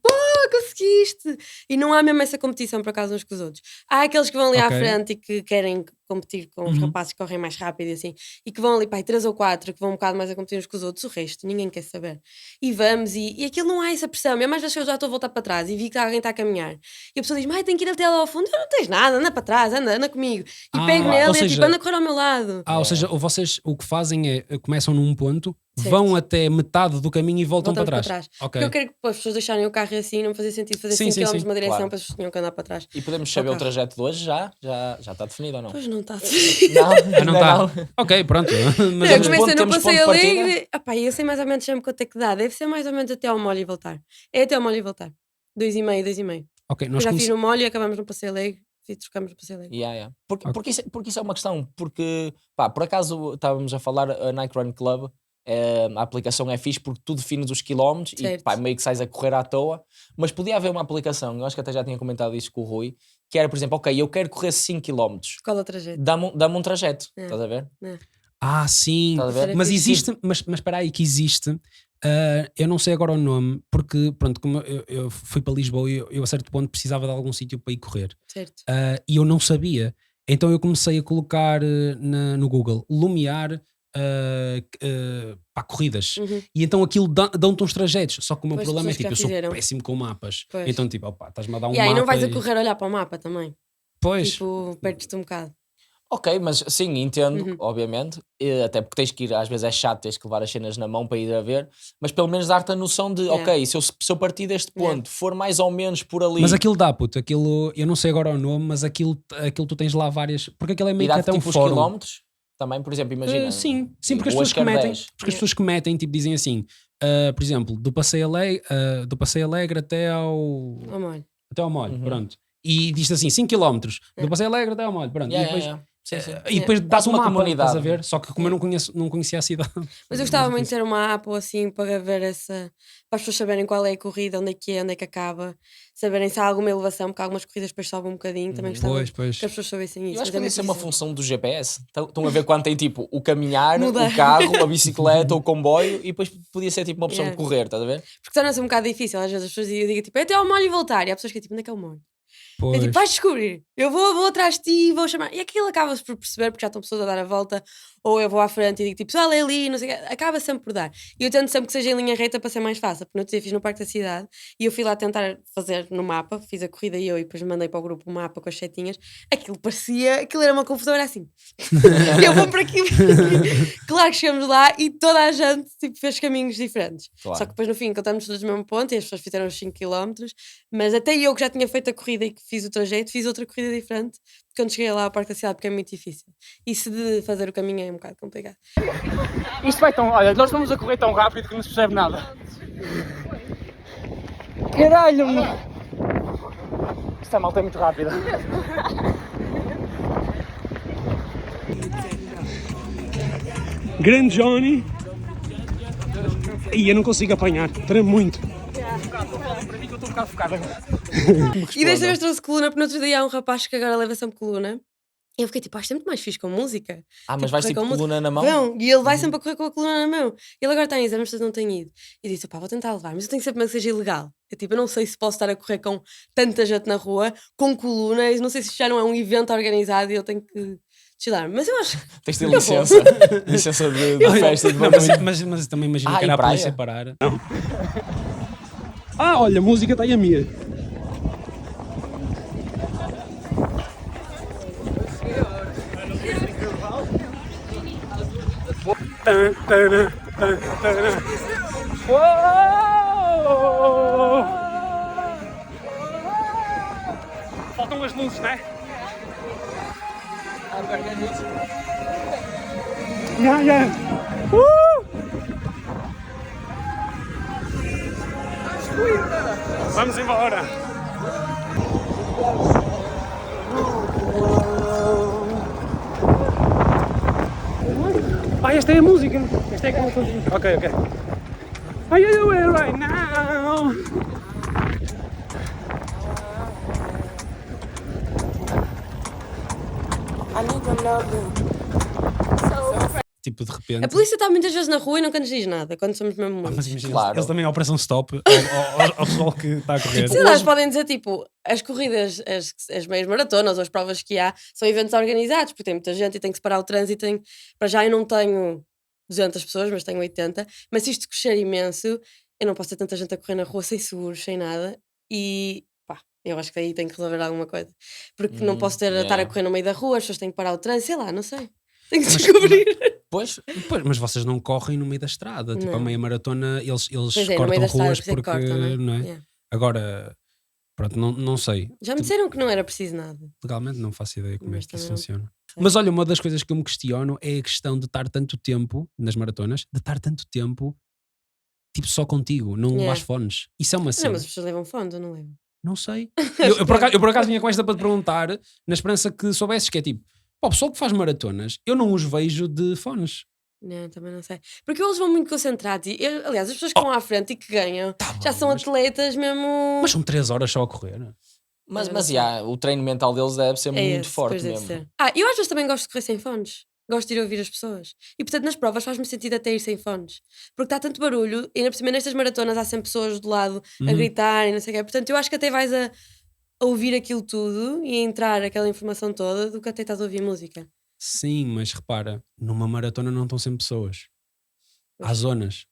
[SPEAKER 5] conseguiste! E não há mesmo essa competição por acaso uns com os outros. Há aqueles que vão ali à
[SPEAKER 2] Ok.
[SPEAKER 5] frente e que querem competir com os
[SPEAKER 2] Uhum.
[SPEAKER 5] rapazes que correm mais rápido e assim, e que vão ali para aí 3 ou 4 que vão um bocado mais a competir uns com os outros, o resto ninguém quer saber. E vamos, e aquilo não há essa pressão. E mais vezes que eu já estou a voltar para trás e vi que alguém está a caminhar e a pessoa diz, tem que ir até lá ao fundo, não tens nada, anda para trás, anda comigo. E pego nele
[SPEAKER 2] ou
[SPEAKER 5] e é tipo,
[SPEAKER 2] seja-
[SPEAKER 5] anda a correr ao meu lado.
[SPEAKER 2] ou seja, vocês o que fazem é começam num ponto,
[SPEAKER 5] Certo.
[SPEAKER 2] vão até metade do caminho e voltam para
[SPEAKER 5] Voltamos
[SPEAKER 2] trás.
[SPEAKER 5] Porque
[SPEAKER 2] Ok.
[SPEAKER 5] eu quero que as pessoas deixarem o carro assim, não fazia sentido fazer
[SPEAKER 2] Sim,
[SPEAKER 5] 5
[SPEAKER 2] sim,
[SPEAKER 5] km
[SPEAKER 2] sim.
[SPEAKER 5] numa direção
[SPEAKER 3] Claro.
[SPEAKER 5] para as pessoas tinham que andar para trás.
[SPEAKER 3] E podemos saber o
[SPEAKER 5] carro.
[SPEAKER 3] trajeto de hoje já? Já está definido ou não?
[SPEAKER 5] Pois não está.
[SPEAKER 3] Não,
[SPEAKER 2] Ah, não
[SPEAKER 3] ainda
[SPEAKER 2] está. Ok, pronto. Mas
[SPEAKER 5] Eu
[SPEAKER 3] Temos
[SPEAKER 5] comecei
[SPEAKER 3] ponto-
[SPEAKER 5] no
[SPEAKER 3] temos
[SPEAKER 5] Passeio
[SPEAKER 3] ponto de partida?
[SPEAKER 5] Alegre. Eu sei mais ou menos sempre quanto é que dá. Deve ser mais ou menos até ao molho e voltar. É até ao molho e voltar. 2,5, 2,5.
[SPEAKER 2] ok,
[SPEAKER 5] Eu
[SPEAKER 2] nós
[SPEAKER 5] já fiz
[SPEAKER 2] comece-
[SPEAKER 5] no molho e acabamos no Passeio Alegre e trocamos no Passeio Alegre.
[SPEAKER 3] Yeah, yeah. Porque,
[SPEAKER 2] Ok.
[SPEAKER 3] porque isso é uma questão. Porque, pá, por acaso estávamos a falar, a Nike Run Club, a aplicação é fixe porque tu defines os quilómetros e
[SPEAKER 5] Certo.
[SPEAKER 3] pá, meio que sais a correr à toa. Mas podia haver uma aplicação, eu acho que até já tinha comentado isso com o Rui, que era, por exemplo, ok, eu quero correr 5 km,
[SPEAKER 5] Qual é o trajeto?
[SPEAKER 3] dá-me um trajeto,
[SPEAKER 5] É.
[SPEAKER 3] estás a ver?
[SPEAKER 2] sim.
[SPEAKER 3] Estás a ver?
[SPEAKER 5] Era
[SPEAKER 2] Mas
[SPEAKER 5] fixe.
[SPEAKER 2] existe, mas espera aí que existe. Eu não sei agora o nome, porque pronto, como eu fui para Lisboa e eu a certo ponto precisava de algum sítio para ir correr.
[SPEAKER 5] Certo.
[SPEAKER 2] E eu não sabia. Então eu comecei a colocar no Google Lumiar para corridas.
[SPEAKER 5] Uhum.
[SPEAKER 2] E então aquilo dão-te uns trajetos. Só que o meu
[SPEAKER 5] Pois,
[SPEAKER 2] problema é
[SPEAKER 5] pessoas que
[SPEAKER 2] tipo, eu
[SPEAKER 5] já
[SPEAKER 2] sou
[SPEAKER 5] fizeram.
[SPEAKER 2] péssimo com mapas.
[SPEAKER 5] Pois.
[SPEAKER 2] Então tipo, opá, estás-me a dar um
[SPEAKER 5] E aí
[SPEAKER 2] mapa.
[SPEAKER 5] não vais a correr a olhar para o mapa também.
[SPEAKER 2] Pois.
[SPEAKER 5] Tipo, perdes-te um bocado.
[SPEAKER 3] Ok, mas sim, entendo,
[SPEAKER 5] Uhum.
[SPEAKER 3] obviamente, até porque tens que ir, às vezes é chato, tens que levar as cenas na mão para ir a ver, mas pelo menos dar-te a noção de,
[SPEAKER 5] Yeah.
[SPEAKER 3] ok, se eu partir deste
[SPEAKER 5] Yeah.
[SPEAKER 3] ponto, for mais ou menos por ali,
[SPEAKER 2] Mas aquilo dá, puto, aquilo, eu não sei agora o nome, mas aquilo tu tens lá várias, porque aquilo é
[SPEAKER 3] e
[SPEAKER 2] meio que
[SPEAKER 3] dá-te
[SPEAKER 2] até um
[SPEAKER 3] tipo os
[SPEAKER 2] fórum.
[SPEAKER 3] quilómetros, também, por exemplo, imagina.
[SPEAKER 2] Sim, porque as
[SPEAKER 3] hoje
[SPEAKER 2] pessoas que
[SPEAKER 3] quero
[SPEAKER 2] metem,
[SPEAKER 3] 10.
[SPEAKER 2] porque as pessoas que metem, tipo, dizem assim, por exemplo, do Passeio Alegre até ao molho,
[SPEAKER 3] Uhum.
[SPEAKER 2] pronto. E diz assim, 5 km, do Passeio Alegre até ao molho, pronto.
[SPEAKER 3] Yeah,
[SPEAKER 2] e depois,
[SPEAKER 3] yeah, yeah. Sim, sim.
[SPEAKER 2] e depois dá-te
[SPEAKER 3] Quase
[SPEAKER 2] um
[SPEAKER 3] uma
[SPEAKER 2] mapa, estás a
[SPEAKER 3] comunidade.
[SPEAKER 2] ver? Só que como eu não conhecia a cidade.
[SPEAKER 5] Mas eu gostava muito de ter uma app ou assim para ver essa. Para as pessoas saberem qual é a corrida, onde é que acaba, saberem se há alguma elevação, porque algumas corridas depois sobem um bocadinho. Também gostava
[SPEAKER 2] Pois.
[SPEAKER 5] que as pessoas soubessem isso.
[SPEAKER 3] Eu acho que
[SPEAKER 5] mas é
[SPEAKER 3] podia ser
[SPEAKER 5] muito
[SPEAKER 3] uma
[SPEAKER 5] difícil.
[SPEAKER 3] função do GPS. Estão a ver quando tem tipo o caminhar,
[SPEAKER 5] Muda.
[SPEAKER 3] o carro, a bicicleta, o comboio e depois podia ser tipo uma opção
[SPEAKER 5] Yeah.
[SPEAKER 3] de correr, estás a ver?
[SPEAKER 5] Porque torna-se um bocado difícil. Às vezes as pessoas dizem tipo, é até ao molho e voltar. E há pessoas que é tipo, onde é que é o molho? É tipo, vais descobrir. Eu vou atrás de ti e vou chamar. E aquilo acaba-se por perceber porque já estão pessoas a dar a volta. Ou eu vou à frente e digo tipo, pessoal, é ali, não sei o quê. Acaba sempre por dar. E eu tento sempre que seja em linha reta para ser mais fácil. Porque no outro dia fiz no Parque da Cidade e eu fui lá tentar fazer no mapa. Fiz a corrida e depois mandei para o grupo um mapa com as setinhas. Aquilo era uma confusão, era assim. Eu vou para aqui. Claro que chegamos lá e toda a gente tipo, fez caminhos diferentes.
[SPEAKER 3] Claro.
[SPEAKER 5] Só que depois no fim encontramos todos no mesmo ponto e as pessoas fizeram os 5 km. Mas até eu que já tinha feito a corrida e que fiz o trajeto, fiz outra corrida diferente quando cheguei lá ao Parque da Cidade, porque é muito difícil. Isso de fazer o caminho é um bocado complicado.
[SPEAKER 9] Isto vai tão. Olha, nós vamos a correr tão rápido que não se percebe nada. Caralho, meu! Esta malta é muito rápida.
[SPEAKER 4] Grande Johnny. E eu não consigo apanhar, tremo muito.
[SPEAKER 9] Estou um bocado focado agora.
[SPEAKER 5] E desta vez trouxe coluna, porque no outro dia há um rapaz que agora leva sempre coluna. E eu fiquei tipo, isto é muito mais fixe com música.
[SPEAKER 3] Ah, mas vais
[SPEAKER 5] correr
[SPEAKER 3] tipo
[SPEAKER 5] com
[SPEAKER 3] coluna na mão?
[SPEAKER 5] Não, e ele vai sempre a correr com a coluna na mão. Ele agora está em exames, mas não tem ido. E disse, pá, vou tentar levar, mas eu tenho que saber que seja ilegal. Eu tipo, eu não sei se posso estar a correr com tanta gente na rua, com colunas, não sei se já não é um evento organizado e eu tenho que chilar. Mas eu acho que
[SPEAKER 3] Tens de ter
[SPEAKER 5] eu
[SPEAKER 3] licença. Licença de festa e de
[SPEAKER 2] Não,
[SPEAKER 3] barulho.
[SPEAKER 2] mas também imagino
[SPEAKER 3] Ah,
[SPEAKER 2] que
[SPEAKER 3] e
[SPEAKER 2] era a
[SPEAKER 3] praia?
[SPEAKER 2] polícia parar.
[SPEAKER 4] Ah, olha, a música está aí a minha.
[SPEAKER 9] Faltam as luzes, né?
[SPEAKER 4] Yeah.
[SPEAKER 9] Vamos embora.
[SPEAKER 4] Esta é a música. Esta é aquela coisinha. Ok. Are you aware right now?
[SPEAKER 2] Tipo, de repente.
[SPEAKER 5] A polícia está muitas vezes na rua e nunca nos diz nada, quando somos mesmo muitos.
[SPEAKER 2] Mas imagina,
[SPEAKER 3] Claro.
[SPEAKER 2] eles também a Operação Stop ao pessoal que está a correr.
[SPEAKER 5] Sei lá, eles podem dizer, tipo, as corridas, as meias maratonas ou as provas que há, são eventos organizados, porque tem muita gente e tem que separar o trânsito. Para já eu não tenho 200 pessoas, mas tenho 80. Mas se isto crescer imenso, eu não posso ter tanta gente a correr na rua sem seguros, sem nada. E pá, eu acho que aí tem que resolver alguma coisa. Porque não posso estar a correr no meio da rua, as pessoas têm que parar o trânsito, sei lá, não sei. Tenho que descobrir.
[SPEAKER 3] Pois,
[SPEAKER 2] mas vocês não correm no meio da estrada. Tipo, a meia maratona, eles
[SPEAKER 5] Pois é, no
[SPEAKER 2] cortam
[SPEAKER 5] meio da estrada,
[SPEAKER 2] ruas
[SPEAKER 5] por isso é que
[SPEAKER 2] porque.
[SPEAKER 5] cortam, não é?
[SPEAKER 2] Não é?
[SPEAKER 5] Yeah.
[SPEAKER 2] Agora, pronto, não sei.
[SPEAKER 5] Já me disseram que não era preciso nada.
[SPEAKER 2] Legalmente não faço ideia como
[SPEAKER 5] Mas
[SPEAKER 2] é que isso
[SPEAKER 5] também não
[SPEAKER 2] funciona.
[SPEAKER 5] sei.
[SPEAKER 2] Mas olha, uma das coisas que eu me questiono é a questão de estar tanto tempo nas maratonas, de estar tanto tempo tipo só contigo, não
[SPEAKER 5] Yeah.
[SPEAKER 2] levas fones. Isso é uma
[SPEAKER 5] Não,
[SPEAKER 2] cena.
[SPEAKER 5] mas as pessoas levam fones ou não levam?
[SPEAKER 2] Não sei. Eu por acaso vinha com esta para te perguntar, na esperança que soubesses que é tipo, pá, o pessoal que faz maratonas, eu não os vejo de fones.
[SPEAKER 5] Não, também não sei. Porque eles vão muito concentrados. Aliás, as pessoas que vão à frente e que ganham já são atletas mesmo.
[SPEAKER 2] Mas são 3 horas só a correr.
[SPEAKER 3] mas
[SPEAKER 5] não sei.
[SPEAKER 3] o treino mental deles deve ser muito
[SPEAKER 5] esse,
[SPEAKER 3] forte
[SPEAKER 5] pois deve
[SPEAKER 3] mesmo.
[SPEAKER 5] ser. Eu às vezes também gosto de correr sem fones. Gosto de ir ouvir as pessoas. E portanto nas provas faz-me sentido até ir sem fones. Porque está tanto barulho e ainda por cima nestas maratonas há sempre pessoas do lado a gritar e não sei o quê. Portanto eu acho que até vais a ouvir aquilo tudo e a entrar aquela informação toda do que até estás a ouvir música.
[SPEAKER 2] Sim, mas repara, numa maratona não estão sempre pessoas. Há zonas.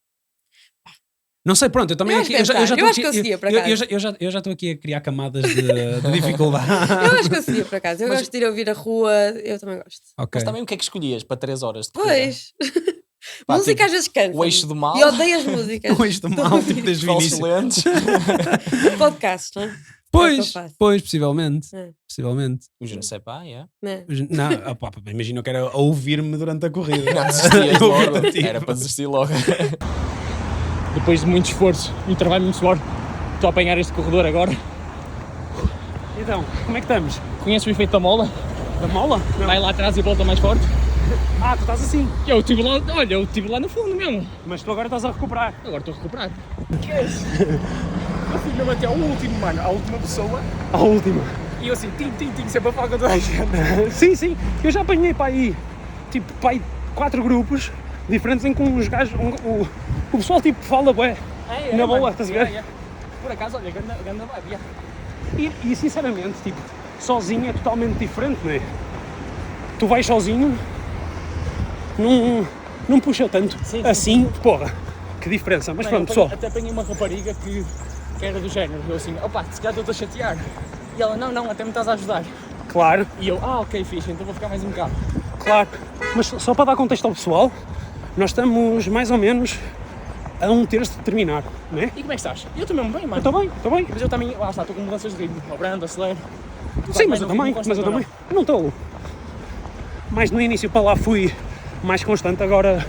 [SPEAKER 2] Não sei, pronto, eu também
[SPEAKER 5] Eu
[SPEAKER 2] aqui.
[SPEAKER 5] acho que
[SPEAKER 2] Eu já
[SPEAKER 5] eu
[SPEAKER 2] estou
[SPEAKER 5] acho que
[SPEAKER 2] aqui.
[SPEAKER 5] conseguia, por acaso.
[SPEAKER 2] Eu já estou aqui a criar camadas de dificuldade.
[SPEAKER 5] Eu acho que conseguia, por acaso. Eu gosto de ir ouvir a rua, eu também gosto.
[SPEAKER 2] Ok.
[SPEAKER 3] Mas também o que é que escolhias para 3 horas de corrida?
[SPEAKER 5] Pois.
[SPEAKER 3] Pá,
[SPEAKER 5] Música
[SPEAKER 3] tipo,
[SPEAKER 5] às vezes cansa.
[SPEAKER 3] o eixo do mal.
[SPEAKER 5] E odeio as músicas.
[SPEAKER 2] O eixo do mal, tipo, desde o
[SPEAKER 3] Falsos
[SPEAKER 2] início.
[SPEAKER 3] lentes.
[SPEAKER 5] Podcast, não é?
[SPEAKER 2] Pois,
[SPEAKER 5] faço.
[SPEAKER 2] possivelmente.
[SPEAKER 5] É.
[SPEAKER 2] Possivelmente.
[SPEAKER 3] O je ne sais pas, yeah.
[SPEAKER 5] Né?
[SPEAKER 2] Não, pá, imagina eu quero ouvir-me durante a corrida.
[SPEAKER 3] Não desistias
[SPEAKER 2] Eu
[SPEAKER 3] logo.
[SPEAKER 2] ouvir-te a ti.
[SPEAKER 3] Era para desistir logo.
[SPEAKER 4] Depois de muito esforço e trabalho muito suor, estou a apanhar este corredor agora. Então, como é que estamos? Conheces o efeito da mola? Da mola? Não. Vai lá atrás e volta mais forte. Tu estás assim? Eu estive lá, olha, eu estive lá no fundo mesmo. Mas tu agora estás a recuperar. Agora estou a recuperar. O que é isso? Eu fui mesmo até ao último, mano, à última pessoa. À última. E eu assim, tim, sempre a falar com toda a gente. Sim, eu já apanhei para aí, tipo, para aí 4 grupos diferentes em que uns gajos, o pessoal tipo fala, bué, na boa, estás a ver? Por acaso, olha, ganda vibe, E sinceramente, tipo, sozinho é totalmente diferente, não é? Tu vais sozinho, não puxa tanto, assim, porra, que diferença. Mas pronto, pessoal. Até apanhei uma rapariga que era do género, eu assim, opa, se calhar estou-te a chatear. E ela, não, até me estás a ajudar. Claro. E eu, ok, fixe, então vou ficar mais um bocado. Claro, mas só para dar contexto ao pessoal, nós estamos mais ou menos a 1/3 de terminar, não é? E como é que estás? Eu também bem, mano. Estou bem. Mas eu também, lá está, estou com mudanças de ritmo, abrando, acelero. Sim, mas eu também, não estou. Mas no início para lá fui mais constante, agora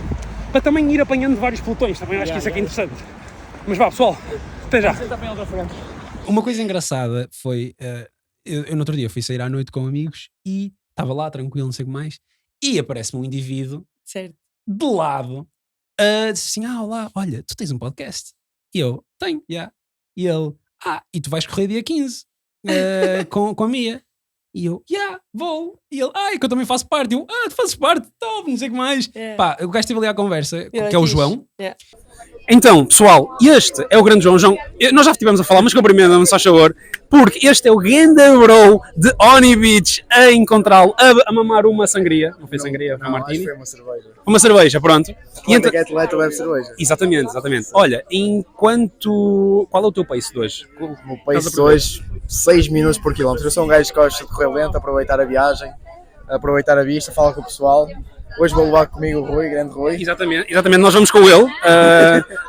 [SPEAKER 4] para também ir apanhando vários pelotões, também acho que isso é que é interessante. Mas vá, pessoal, até já.
[SPEAKER 2] Uma coisa engraçada foi, eu no outro dia fui sair à noite com amigos e estava lá tranquilo, não sei o que mais, e aparece-me um indivíduo
[SPEAKER 5] Certo.
[SPEAKER 2] de lado, disse assim, olá, olha, tu tens um podcast? E eu, tenho, já. E ele, e tu vais correr dia 15 com a Mia? E eu, vou. E ele, é que eu também faço parte. E eu, tu fazes parte? Top, não sei o que mais. Pá, o gajo esteve ali à conversa, que é o João. Então, pessoal, este é o grande João. Nós já estivemos a falar, mas cumprimenta-me, só favor, porque este é o Ganda Bro de Oni Beach a encontrá-lo, a mamar uma sangria. Não foi sangria, foi martini?
[SPEAKER 6] Foi uma cerveja.
[SPEAKER 2] Uma cerveja, pronto.
[SPEAKER 6] Quando é atleta bebe cerveja.
[SPEAKER 2] Exatamente. Olha, qual é o teu pace de hoje?
[SPEAKER 6] O meu pace de hoje, 6 minutos por quilómetro. Eu sou um gajo que gosta de correr lento, aproveitar a viagem, aproveitar a vista, falar com o pessoal. Hoje vou levar comigo o Rui, grande Rui.
[SPEAKER 2] Exatamente, nós vamos com ele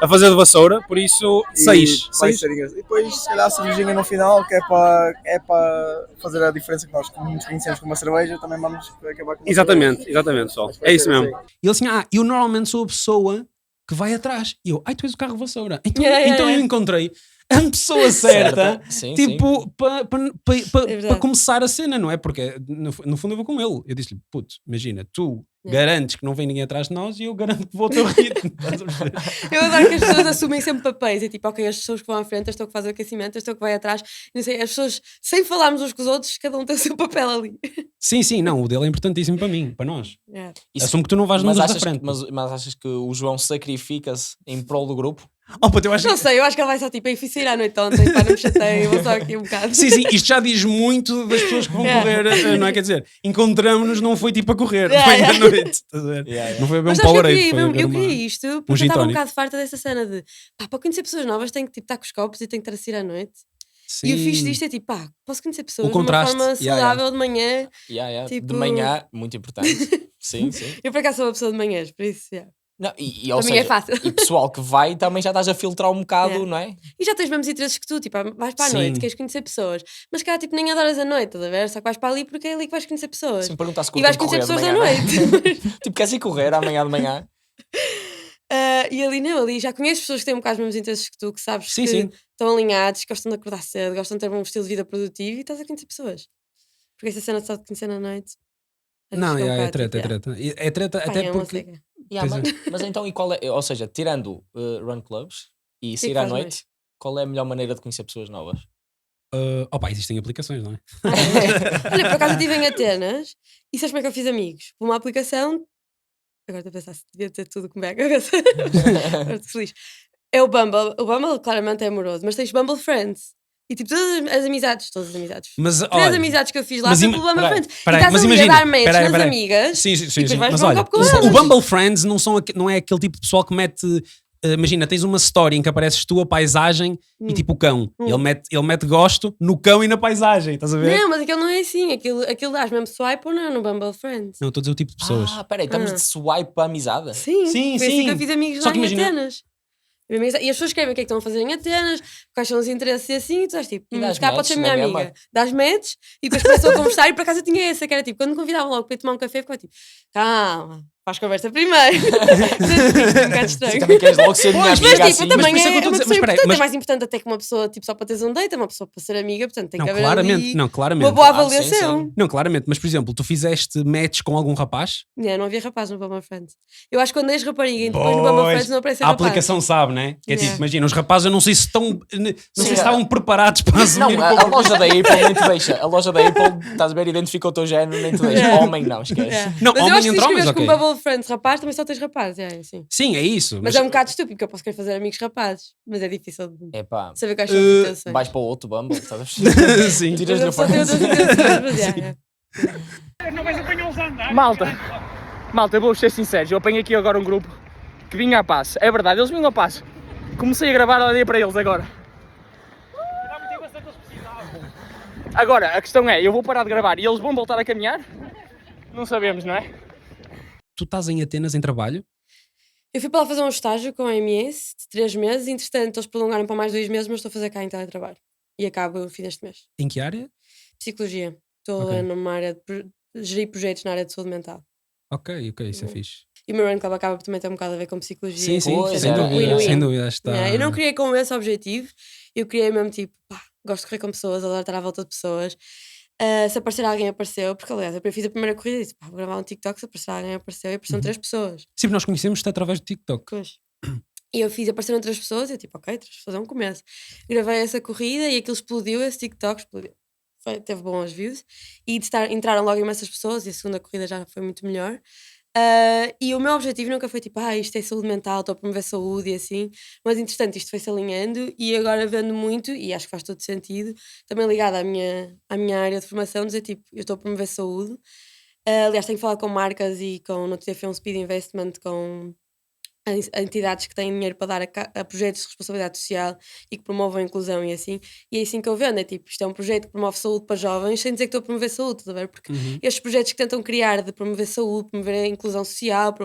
[SPEAKER 2] a fazer de vassoura, por isso 6.
[SPEAKER 6] E depois, se calhar, a cervejinha no final, que é para fazer a diferença que nós nos conhecemos com uma cerveja, também vamos acabar com uma
[SPEAKER 2] Exatamente, pessoal. É isso mesmo.
[SPEAKER 6] Assim.
[SPEAKER 2] E ele assim, eu normalmente sou a pessoa que vai atrás. E eu, tu és o carro vassoura. Então eu encontrei a pessoa certa, tipo, para começar a cena, não é? Porque no fundo eu vou com ele. Eu disse-lhe, imagina, tu Garantes que não vem ninguém atrás de nós e eu garanto que vou ao teu ritmo. Estás a perceber?
[SPEAKER 5] Eu adoro que as pessoas assumem sempre papéis. É tipo, ok, as pessoas que vão à frente, as que fazem o aquecimento, as que vai atrás. Não sei, as pessoas, sem falarmos uns com os outros, cada um tem o seu papel ali.
[SPEAKER 2] Sim, não, o dele é importantíssimo para mim, para nós.
[SPEAKER 5] Yeah.
[SPEAKER 2] Assumo que tu não vais nos da frente.
[SPEAKER 3] Mas achas que o João sacrifica-se em prol do grupo?
[SPEAKER 2] Eu acho
[SPEAKER 5] Não sei, eu acho que ele vai só tipo, eu fui sair à noite ontem, pá, não me chateio, vou só aqui um bocado.
[SPEAKER 2] Sim, isto já diz muito das pessoas que vão correr, não é? Quer dizer, encontramos-nos, não foi tipo a correr, foi à noite. Estás a ver? Não foi bem um Powerade.
[SPEAKER 5] Eu queria isto, porque eu estava um bocado farta dessa cena de para conhecer pessoas novas tenho que tipo, estar com os copos e tenho que estar a sair à noite.
[SPEAKER 2] Sim.
[SPEAKER 5] E o fixe disto é tipo, posso conhecer pessoas
[SPEAKER 2] o contraste.
[SPEAKER 5] de uma forma saudável de manhã.
[SPEAKER 3] Tipo... De manhã, muito importante. Sim.
[SPEAKER 5] Eu por acaso sou uma pessoa de manhãs, por isso,
[SPEAKER 3] Não,
[SPEAKER 5] ou seja, é fácil.
[SPEAKER 3] E pessoal que vai também já estás a filtrar um bocado, não é?
[SPEAKER 5] E já tens os mesmos interesses que tu, tipo, vais para a noite, queres conhecer pessoas, mas cá tipo nem adoras a noite, estás a ver? Só que vais para ali porque é ali que vais conhecer pessoas.
[SPEAKER 3] Se me perguntasse
[SPEAKER 5] e vais conhecer pessoas à noite.
[SPEAKER 3] Tipo, queres ir correr amanhã de manhã?
[SPEAKER 5] E ali não, ali já conheces pessoas que têm um bocado os mesmos interesses que tu, que sabes que estão alinhados, que gostam de acordar cedo, gostam de ter um estilo de vida produtivo e estás a conhecer pessoas. Porque essa cena só de conhecer na noite.
[SPEAKER 2] Não, é treta. É treta até porque.
[SPEAKER 3] Mas então, e qual é? Ou seja, tirando run clubs e sair à noite, qual é a melhor maneira de conhecer pessoas novas?
[SPEAKER 2] Existem aplicações, não é?
[SPEAKER 5] Olha, por acaso eu estive em Atenas e sabes como é que eu fiz amigos? Por uma aplicação. Agora estou a pensar se devia ter tudo como é a cabeça. Agora estou feliz. É o Bumble. O Bumble claramente é amoroso, mas tens Bumble Friends. E tipo, todas as amizades.
[SPEAKER 2] Mas,
[SPEAKER 5] três amizades que eu fiz lá foi pelo Bumble Friends. E estás
[SPEAKER 2] mas
[SPEAKER 5] ali
[SPEAKER 2] imagina,
[SPEAKER 5] a dar match nas amigas.
[SPEAKER 2] Sim.
[SPEAKER 5] E depois vais
[SPEAKER 2] mas
[SPEAKER 5] para um
[SPEAKER 2] olha,
[SPEAKER 5] copo com elas.
[SPEAKER 2] o Bumble Friends não é aquele tipo de pessoal que mete. Imagina, tens uma story em que apareces tu, a paisagem e tipo o cão. Ele mete gosto no cão e na paisagem, estás a ver?
[SPEAKER 5] Não, mas aquilo não é assim. Aquilo dás mesmo swipe ou não no Bumble Friends.
[SPEAKER 2] Não, estou a dizer o tipo de pessoas.
[SPEAKER 3] Peraí, estamos de swipe para amizade?
[SPEAKER 5] Sim. Foi assim que eu fiz amigos lá em Atenas. E as pessoas escrevem o que é que estão a fazer em Atenas, quais são os interesses e assim, e tu estás tipo, cá pode ser minha amiga. Dás match e depois começam a conversar. E por acaso eu tinha essa, que era tipo, quando me convidavam logo para ir tomar um café, ficava tipo, calma, faz conversa primeiro. Um bocado estranho.
[SPEAKER 3] Também queres logo ser minha amiga
[SPEAKER 5] mas, tipo,
[SPEAKER 3] assim.
[SPEAKER 5] também
[SPEAKER 2] mas
[SPEAKER 5] é uma
[SPEAKER 2] dizer,
[SPEAKER 5] pessoa importante. É mais importante até que uma pessoa, tipo, só para teres um date, é uma pessoa para ser amiga, portanto tem que haver
[SPEAKER 2] claramente,
[SPEAKER 5] uma boa avaliação.
[SPEAKER 2] Não, claramente, mas por exemplo, tu fizeste match com algum rapaz?
[SPEAKER 5] Não havia rapaz no Bumble Friends. Eu acho que quando és rapariga e depois no Bumble Friends não aparece rapaz.
[SPEAKER 2] A aplicação sabe, né? Que é tipo, imagina, os rapazes eu não sei se estão, se estavam preparados para assumir.
[SPEAKER 3] Não, a loja da Apple nem te deixa. A loja da Apple, estás a ver, identifica o teu género, nem te deixa. Homem não, esquece.
[SPEAKER 2] Não,
[SPEAKER 5] mas
[SPEAKER 2] homem
[SPEAKER 5] eu acho que
[SPEAKER 2] entre homens,
[SPEAKER 5] com Bumble Friends rapaz, também só tens rapaz. Sim.
[SPEAKER 2] Sim, é isso.
[SPEAKER 5] Mas é um bocado estúpido, porque eu posso querer fazer amigos rapazes, mas é difícil de saber quais são as intenções.
[SPEAKER 3] Vais para o outro Bumble, sabes?
[SPEAKER 2] Sim.
[SPEAKER 3] Tiras-lhe o
[SPEAKER 4] Não vais apanhá-los a andar. Malta, eu vou ser sincero, eu apanhei aqui agora um grupo que vinha a passo. É verdade, eles vinham a passo. Comecei a gravar, olhei para eles agora. Agora, a questão é, eu vou parar de gravar e eles vão voltar a caminhar? Não sabemos, não é?
[SPEAKER 2] Tu estás em Atenas em trabalho?
[SPEAKER 5] Eu fui para lá fazer um estágio com a MS de 3 meses, entretanto eles prolongaram para mais 2 meses, mas estou a fazer cá em teletrabalho. E acabo no fim deste mês.
[SPEAKER 2] Em que área?
[SPEAKER 5] Psicologia. Estou numa área de gerir projetos na área de saúde mental.
[SPEAKER 2] Ok, isso é fixe.
[SPEAKER 5] E o meu run club acaba também ter um bocado a ver com psicologia.
[SPEAKER 2] Sim, sem dúvida.
[SPEAKER 5] Eu não criei com esse objetivo, eu criei mesmo tipo, gosto de correr com pessoas, adoro estar à volta de pessoas. Se aparecer alguém, apareceu, porque aliás, eu fiz a primeira corrida e disse, vou gravar um TikTok, se aparecer alguém, apareceu, e apareceram 3 pessoas.
[SPEAKER 2] Sim, nós conhecemos-te através do TikTok.
[SPEAKER 5] Pois. E eu apareceram 3 pessoas, e eu tipo, ok, 3 pessoas é um começo. Gravei essa corrida e aquilo explodiu, esse TikTok explodiu. Teve bons views. E entraram logo imensas pessoas, e a segunda corrida já foi muito melhor. E o meu objetivo nunca foi tipo, isto é saúde mental, estou a promover saúde e assim, mas entretanto isto foi-se alinhando e agora vendo muito, e acho que faz todo sentido, também ligado à minha área de formação, dizer tipo, eu estou a promover saúde. Aliás, tenho falado com marcas e no outro dia foi um speed investment com entidades que têm dinheiro para dar a projetos de responsabilidade social e que promovam a inclusão e assim, e é assim que eu vendo, é tipo, isto é um projeto que promove saúde para jovens sem dizer que estou a promover saúde, tá a ver? Porque estes projetos que tentam criar de promover saúde, promover a inclusão social,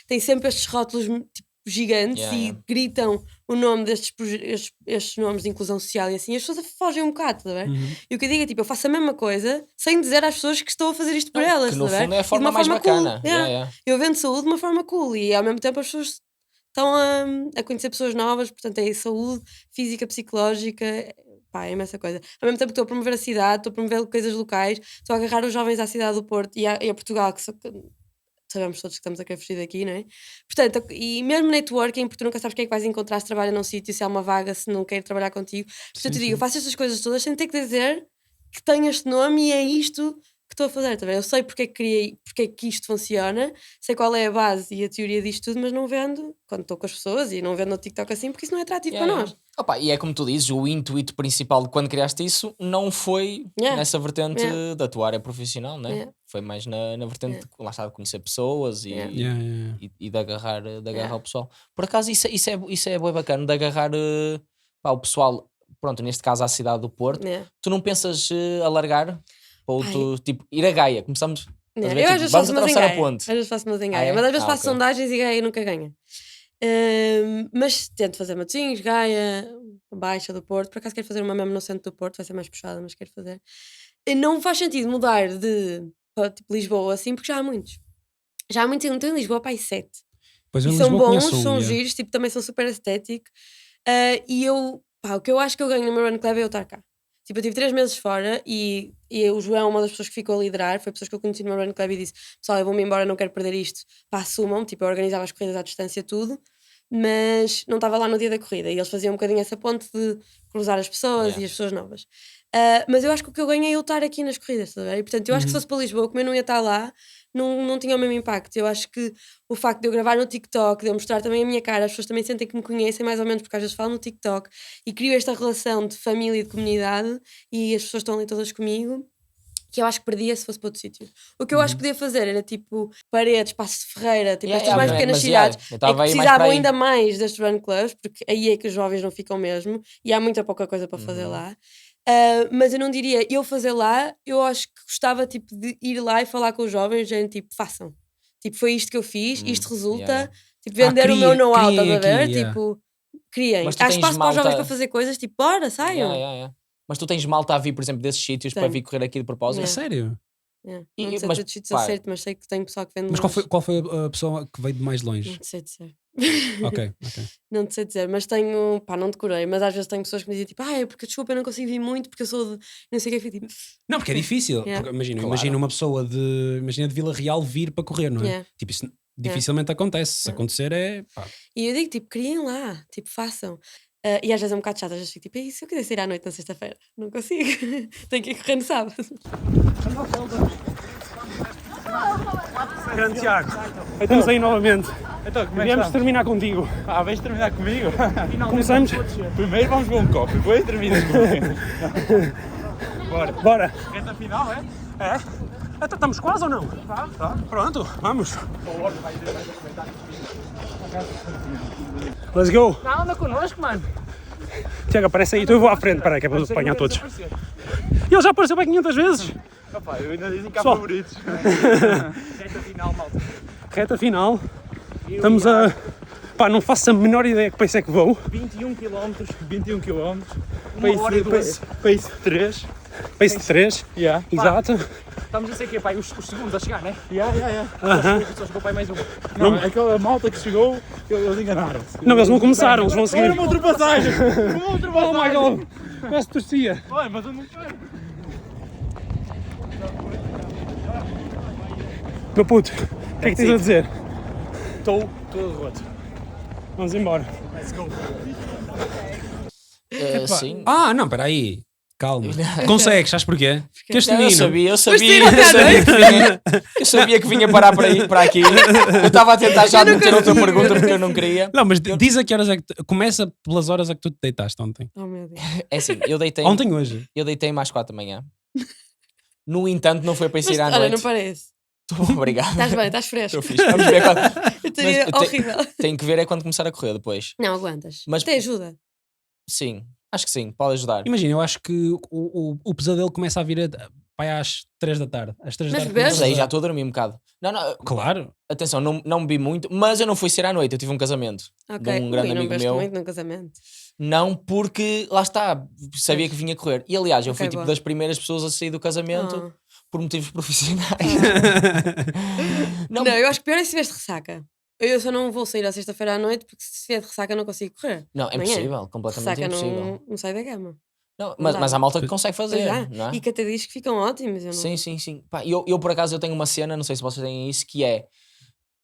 [SPEAKER 5] têm sempre estes rótulos tipo, gigantes e gritam o nome estes nomes de inclusão social e assim, as pessoas fogem um bocado, tá a ver? E o que eu digo é tipo, eu faço a mesma coisa sem dizer às pessoas que estou a fazer isto por elas,
[SPEAKER 3] que no
[SPEAKER 5] tá a ver?
[SPEAKER 3] fundo é a forma mais bacana.
[SPEAKER 5] Cool. Eu vendo saúde de uma forma cool e ao mesmo tempo as pessoas estão a conhecer pessoas novas, portanto é saúde física, psicológica, é imensa coisa. Ao mesmo tempo que estou a promover a cidade, estou a promover coisas locais, estou a agarrar os jovens à cidade do Porto e a Portugal, que sabemos todos que estamos a querer fugir daqui, não é? Portanto, e mesmo networking, porque tu nunca sabes quem é que vais encontrar se trabalha num sítio, se há uma vaga, se não quer trabalhar contigo. Portanto, eu digo, eu faço estas coisas todas sem ter que dizer que tenho este nome e é isto que estou a fazer, tá bem? Eu sei porque é que criei, porque é que isto funciona, sei qual é a base e a teoria disto tudo, mas não vendo quando estou com as pessoas e não vendo no TikTok assim, porque isso não é atrativo para nós.
[SPEAKER 3] Opa, e é como tu dizes, o intuito principal de quando criaste isso não foi nessa vertente da tua área profissional, né? Foi mais na vertente de, lá está, de conhecer pessoas e de agarrar o pessoal. Por acaso isso é bem bacana, de agarrar o pessoal, pronto, neste caso à cidade do Porto. Tu não pensas alargar para outro, tipo, ir a Gaia, começamos...
[SPEAKER 5] Eu às vezes faço umas em Gaia, às vezes faço umas em Gaia, mas às vezes faço sondagens e Gaia nunca ganha. Mas tento fazer Matosinhos, Gaia, Baixa do Porto. Por acaso quero fazer uma mesmo no centro do Porto, vai ser mais puxada, mas quero fazer. Não faz sentido mudar para tipo Lisboa assim, porque já há muitos. Já há muitos, eu não tenho em Lisboa, pá, 7.
[SPEAKER 2] Pois
[SPEAKER 5] e são bons, são giros, tipo, também são super estéticos. E eu, pá, o que eu acho que eu ganho no meu Run Club é eu estar cá. Tipo, eu tive 3 meses fora e o João, uma das pessoas que ficou a liderar, foi pessoas que eu conheci no meu Run Club e disse: pessoal, eu vou-me embora, não quero perder isto, pá, assumam. Tipo, eu organizava as corridas à distância, tudo, mas não estava lá no dia da corrida e eles faziam um bocadinho essa ponte de cruzar as pessoas e as pessoas novas. Mas eu acho que o que eu ganho é eu estar aqui nas corridas, tá bem? E, portanto, eu acho que se fosse para Lisboa, como eu não ia estar lá, não tinha o mesmo impacto. Eu acho que o facto de eu gravar no TikTok, de eu mostrar também a minha cara, as pessoas também sentem que me conhecem mais ou menos, porque às vezes falo no TikTok e crio esta relação de família e de comunidade e as pessoas estão ali todas comigo, que eu acho que perdia se fosse para outro sítio. O que eu acho que podia fazer era tipo Paredes, Passos de Ferreira, tipo estas mais pequenas cidades, é que precisavam ainda mais destes run clubs, porque aí é que os jovens não ficam mesmo e há muita pouca coisa para fazer lá. Mas eu não diria eu fazer lá, eu acho que gostava tipo, de ir lá e falar com os jovens, gente, tipo, façam. Tipo, foi isto que eu fiz, isto resulta, tipo, vender o meu know-how, estás a ver? Tipo, criem. Há espaço para os jovens para fazer coisas, tipo, bora, saiam.
[SPEAKER 3] Mas tu tens malta a vir, por exemplo, desses sítios para vir correr aqui de propósito?
[SPEAKER 2] É sério?
[SPEAKER 5] Não sei todos os sítios acerto, mas sei que tem pessoal que vende.
[SPEAKER 2] Mas qual foi a pessoa que veio de mais longe?
[SPEAKER 5] Não sei dizer.
[SPEAKER 2] Ok.
[SPEAKER 5] Não te sei dizer, mas tenho, pá, não decorei, mas às vezes tenho pessoas que me dizem tipo, porque desculpa, eu não consigo vir muito porque eu sou de não sei o que, tipo...
[SPEAKER 2] Não, porque é difícil. Porque, imagina uma pessoa de Vila Real vir para correr, não é? Tipo, isso dificilmente acontece. Se acontecer é... Pá.
[SPEAKER 5] E eu digo, tipo, criem lá, tipo, façam. E às vezes é um bocado chato, às vezes fico tipo, e se eu quiser sair à noite na sexta-feira? Não consigo. Tenho que ir correr no sábado.
[SPEAKER 4] Grande Tiago, estamos aí novamente.
[SPEAKER 9] Então, como é que
[SPEAKER 4] Viemos
[SPEAKER 9] estamos?
[SPEAKER 4] terminar contigo.
[SPEAKER 9] Vais terminar comigo?
[SPEAKER 4] Começamos?
[SPEAKER 9] Primeiro vamos beber um copo, depois terminas comigo.
[SPEAKER 4] Bora.
[SPEAKER 9] Reta final, é?
[SPEAKER 4] É? Então, estamos quase ou não?
[SPEAKER 9] Tá.
[SPEAKER 4] Pronto, vamos. Let's go.
[SPEAKER 7] Não, anda connosco, mano.
[SPEAKER 4] Tiago, aparece aí, então eu vou à frente, para que é para apanhar todos. E ele já apareceu bem 500 vezes.
[SPEAKER 9] Opa, eu ainda dizem que há
[SPEAKER 4] Só.
[SPEAKER 9] favoritos. Reta final, malta.
[SPEAKER 4] Reta final. Estamos a... Pá, não faço a menor ideia que pace é que vou.
[SPEAKER 9] 21 km.
[SPEAKER 4] Pace 3. Pace 3.
[SPEAKER 9] Yeah.
[SPEAKER 4] Exato. Estamos a ser que é, pá, os segundos a chegar, né?
[SPEAKER 9] Só chegou para mais um. Não, aquela malta que chegou, eles enganaram-se.
[SPEAKER 4] Não, eles não começaram, eles vão seguir.
[SPEAKER 9] Foi uma ultrapassagem!
[SPEAKER 4] Oh my God! Parece torcia.
[SPEAKER 9] Olha, mas eu não quero.
[SPEAKER 4] Meu puto, o que é que tens a dizer?
[SPEAKER 9] Estou todo roto.
[SPEAKER 4] Vamos embora.
[SPEAKER 9] Let's go.
[SPEAKER 3] Sim.
[SPEAKER 2] Não, peraí. Calma. Consegues, sabes porquê? Porque este menino...
[SPEAKER 3] Eu sabia que vinha parar para aqui. Eu estava a tentar já meter outra pergunta porque eu não queria.
[SPEAKER 2] Não, mas diz a que horas é que... Começa pelas horas a que tu te deitaste ontem.
[SPEAKER 5] Oh meu Deus.
[SPEAKER 3] É assim, eu deitei...
[SPEAKER 2] Ontem hoje.
[SPEAKER 3] Eu deitei-me às 4 da manhã. No entanto, não foi para sair à
[SPEAKER 5] Olha,
[SPEAKER 3] noite.
[SPEAKER 5] não parece.
[SPEAKER 3] Obrigado.
[SPEAKER 5] Estás bem, estás fresco.
[SPEAKER 3] Estou fixe. Vamos ver quando...
[SPEAKER 5] Eu teria horrível.
[SPEAKER 3] Tenho que ver é quando começar a correr depois.
[SPEAKER 5] Não, aguentas.
[SPEAKER 3] Mas
[SPEAKER 5] tem ajuda.
[SPEAKER 3] Sim, acho que sim, pode ajudar.
[SPEAKER 2] Imagina, eu acho que o pesadelo começa a vir às 3 da tarde. Às 3 da tarde.
[SPEAKER 3] Mas aí já estou a dormir um bocado. Não,
[SPEAKER 2] claro.
[SPEAKER 3] Atenção, não bebi muito, mas eu não fui sair à noite. Eu tive um casamento de um grande amigo meu.
[SPEAKER 5] Muito num casamento.
[SPEAKER 3] Não, porque lá está, sabia que vinha correr. E aliás, eu fui tipo das primeiras pessoas a sair do casamento por motivos profissionais.
[SPEAKER 5] Não, eu acho que pior é se tiveste ressaca. Eu só não vou sair à sexta-feira à noite porque se tiver de ressaca não consigo correr.
[SPEAKER 3] Não, é impossível, completamente
[SPEAKER 5] ressaca
[SPEAKER 3] impossível.
[SPEAKER 5] Não sai da cama.
[SPEAKER 3] Não, mas há malta que consegue fazer, não é?
[SPEAKER 5] E que até diz que ficam ótimos. Eu não...
[SPEAKER 3] Sim. Pá, eu por acaso eu tenho uma cena, não sei se vocês têm isso, que é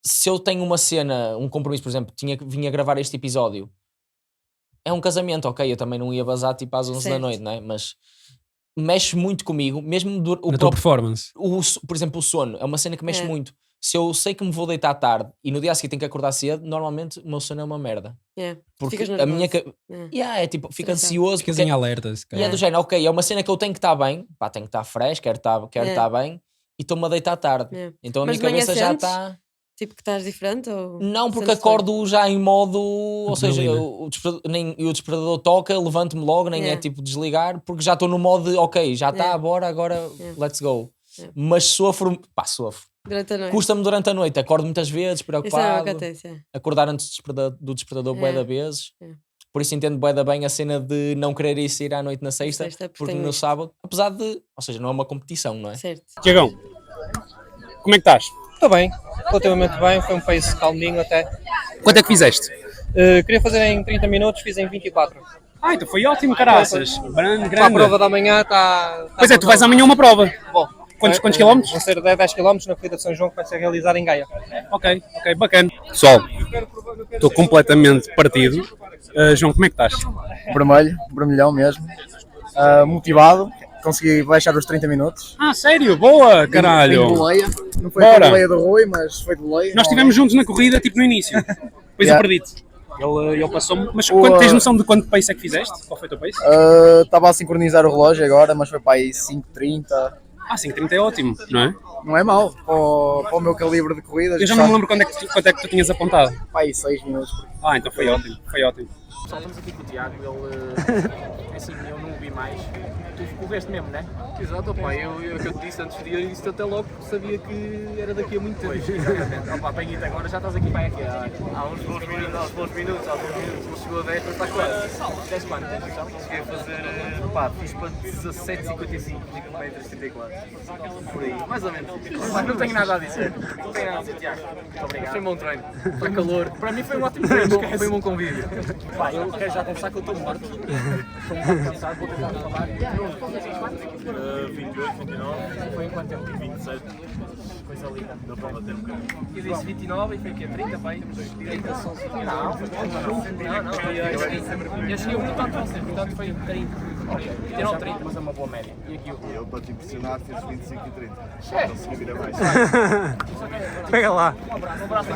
[SPEAKER 3] se eu tenho uma cena, um compromisso, por exemplo, vinha gravar este episódio, é um casamento, ok, eu também não ia bazar tipo às 11 da
[SPEAKER 5] Certo.
[SPEAKER 3] noite, não é? Mas mexe muito comigo, mesmo o
[SPEAKER 2] Na tua
[SPEAKER 3] próprio,
[SPEAKER 2] performance.
[SPEAKER 3] por exemplo, o sono, é uma cena que mexe
[SPEAKER 5] É.
[SPEAKER 3] muito. Se eu sei que me vou deitar tarde e no dia a seguir tenho que acordar cedo, normalmente o meu sono é uma merda.
[SPEAKER 5] Yeah.
[SPEAKER 3] Porque
[SPEAKER 5] Ficas
[SPEAKER 3] a minha...
[SPEAKER 5] nervoso. Yeah.
[SPEAKER 3] Yeah, é tipo, fica
[SPEAKER 5] Estressado.
[SPEAKER 3] ansioso.
[SPEAKER 2] Ficas
[SPEAKER 3] porque
[SPEAKER 2] em alerta, se
[SPEAKER 3] e é
[SPEAKER 2] calhar.
[SPEAKER 3] do género, ok, é uma cena que eu tenho que estar bem, pá, tenho que estar fresh, quero estar bem, e estou-me a deitar tarde.
[SPEAKER 5] Yeah.
[SPEAKER 3] Então a
[SPEAKER 5] Mas
[SPEAKER 3] minha
[SPEAKER 5] de manhã
[SPEAKER 3] cabeça já
[SPEAKER 5] sentes?
[SPEAKER 3] está...
[SPEAKER 5] Tipo que estás diferente? Ou
[SPEAKER 3] Não, porque
[SPEAKER 5] sentes bem?
[SPEAKER 3] acordo já em modo, ou seja,
[SPEAKER 2] Adrenalina.
[SPEAKER 3] o despertador toca, levanto-me logo, nem é
[SPEAKER 5] Yeah.
[SPEAKER 3] tipo desligar, porque já estou no modo de, ok, já está,
[SPEAKER 5] Yeah.
[SPEAKER 3] bora, agora
[SPEAKER 5] Yeah.
[SPEAKER 3] let's go.
[SPEAKER 5] Yeah.
[SPEAKER 3] Mas sofro.
[SPEAKER 5] Durante a noite.
[SPEAKER 3] Custa-me durante a noite, acordo muitas vezes,
[SPEAKER 5] Isso é o que
[SPEAKER 3] preocupado,
[SPEAKER 5] acontece. É.
[SPEAKER 3] acordar antes do despertador bué
[SPEAKER 5] Yeah.
[SPEAKER 3] da vezes.
[SPEAKER 5] Yeah.
[SPEAKER 3] Por isso entendo bué da bem a cena de não querer ir sair à noite na sexta,
[SPEAKER 5] Sexta, porque
[SPEAKER 3] porque
[SPEAKER 5] tenho
[SPEAKER 3] no
[SPEAKER 5] isto.
[SPEAKER 3] sábado, apesar de, ou seja, não é uma competição, não é?
[SPEAKER 5] Certo.
[SPEAKER 4] Tiagão, como é que estás?
[SPEAKER 8] Estou bem, relativamente bem, foi um pace calminho até.
[SPEAKER 4] Quanto é que fizeste?
[SPEAKER 8] Queria fazer em 30 minutos, fiz em 24.
[SPEAKER 4] Ah, então foi ótimo, caraças. Grande.
[SPEAKER 8] Para a prova da manhã está...
[SPEAKER 4] Pois é, tu vais amanhã a uma prova.
[SPEAKER 8] Bom,
[SPEAKER 4] Quantos quilómetros?
[SPEAKER 8] Vão ser 10 km na corrida de São João que vai ser realizada em Gaia.
[SPEAKER 4] Ok, bacana. Pessoal, estou completamente partido. João, como é que estás?
[SPEAKER 6] Vermelho, vermelhão mesmo. Motivado, consegui baixar os 30 minutos.
[SPEAKER 4] Ah, sério? Boa,
[SPEAKER 6] Vim de
[SPEAKER 4] caralho.
[SPEAKER 6] boleia. Não foi
[SPEAKER 4] Bora.
[SPEAKER 6] a boleia do Rui, mas foi de boleia.
[SPEAKER 4] Nós estivemos juntos na corrida, tipo no início. Depois
[SPEAKER 6] Yeah.
[SPEAKER 4] eu perdi-te. Ele passou-me. Mas
[SPEAKER 6] Boa.
[SPEAKER 4] tens noção de quanto pace é que fizeste? Qual foi o teu pace?
[SPEAKER 6] Estava a sincronizar o relógio agora, mas foi para aí 5:30.
[SPEAKER 4] Ah, 5:30 é ótimo, não é?
[SPEAKER 6] Não é mau para o meu calibre de corridas.
[SPEAKER 4] Eu já não me lembro quanto é que tu tinhas apontado.
[SPEAKER 6] Para aí 6 minutos.
[SPEAKER 4] Ah, então foi ótimo, foi ótimo.
[SPEAKER 1] Pessoal, estamos aqui com o Tiago, ele, assim, eu não o vi mais. Tu correste mesmo, não é?
[SPEAKER 11] Exato, opa, eu que eu te disse antes de ir isto até logo, sabia que era daqui a muito tempo.
[SPEAKER 1] Pois, exatamente. Opa, apanhei-te agora, já estás aqui para aqui.
[SPEAKER 11] Há uns bons minutos, não chegou a 10, mas está quase.
[SPEAKER 1] Fizeste quanto? Tens noção?
[SPEAKER 11] Cheguei a fazer, pá, fiz para 17,55 metros 34. Por aí, mais ou menos.
[SPEAKER 1] Pá, não tenho nada a dizer. Não tenho nada a dizer, Tiago. Muito obrigado.
[SPEAKER 11] Foi um bom treino, foi calor.
[SPEAKER 1] Para mim foi um ótimo treino.
[SPEAKER 11] Foi um bom convívio.
[SPEAKER 1] Pá, eu quero já confessar que eu estou morto. Estou muito cansado, vou tentar não falar.
[SPEAKER 9] 28, 29,
[SPEAKER 1] Foi em quanto tempo?
[SPEAKER 9] 27,
[SPEAKER 1] Coisa linda.
[SPEAKER 9] dá para bater um bocadinho.
[SPEAKER 1] Eu disse 29 e foi o quê? 30, pai? 30 só. Não, eu cheguei muito tanto a você, portanto foi 30. Ok, 29, 30, mas é uma boa média. E aqui o Rui?
[SPEAKER 9] Eu, para te impressionar, fiz 25 e 30. Consegui vir a mais.
[SPEAKER 4] Pega lá.
[SPEAKER 1] Um abraço.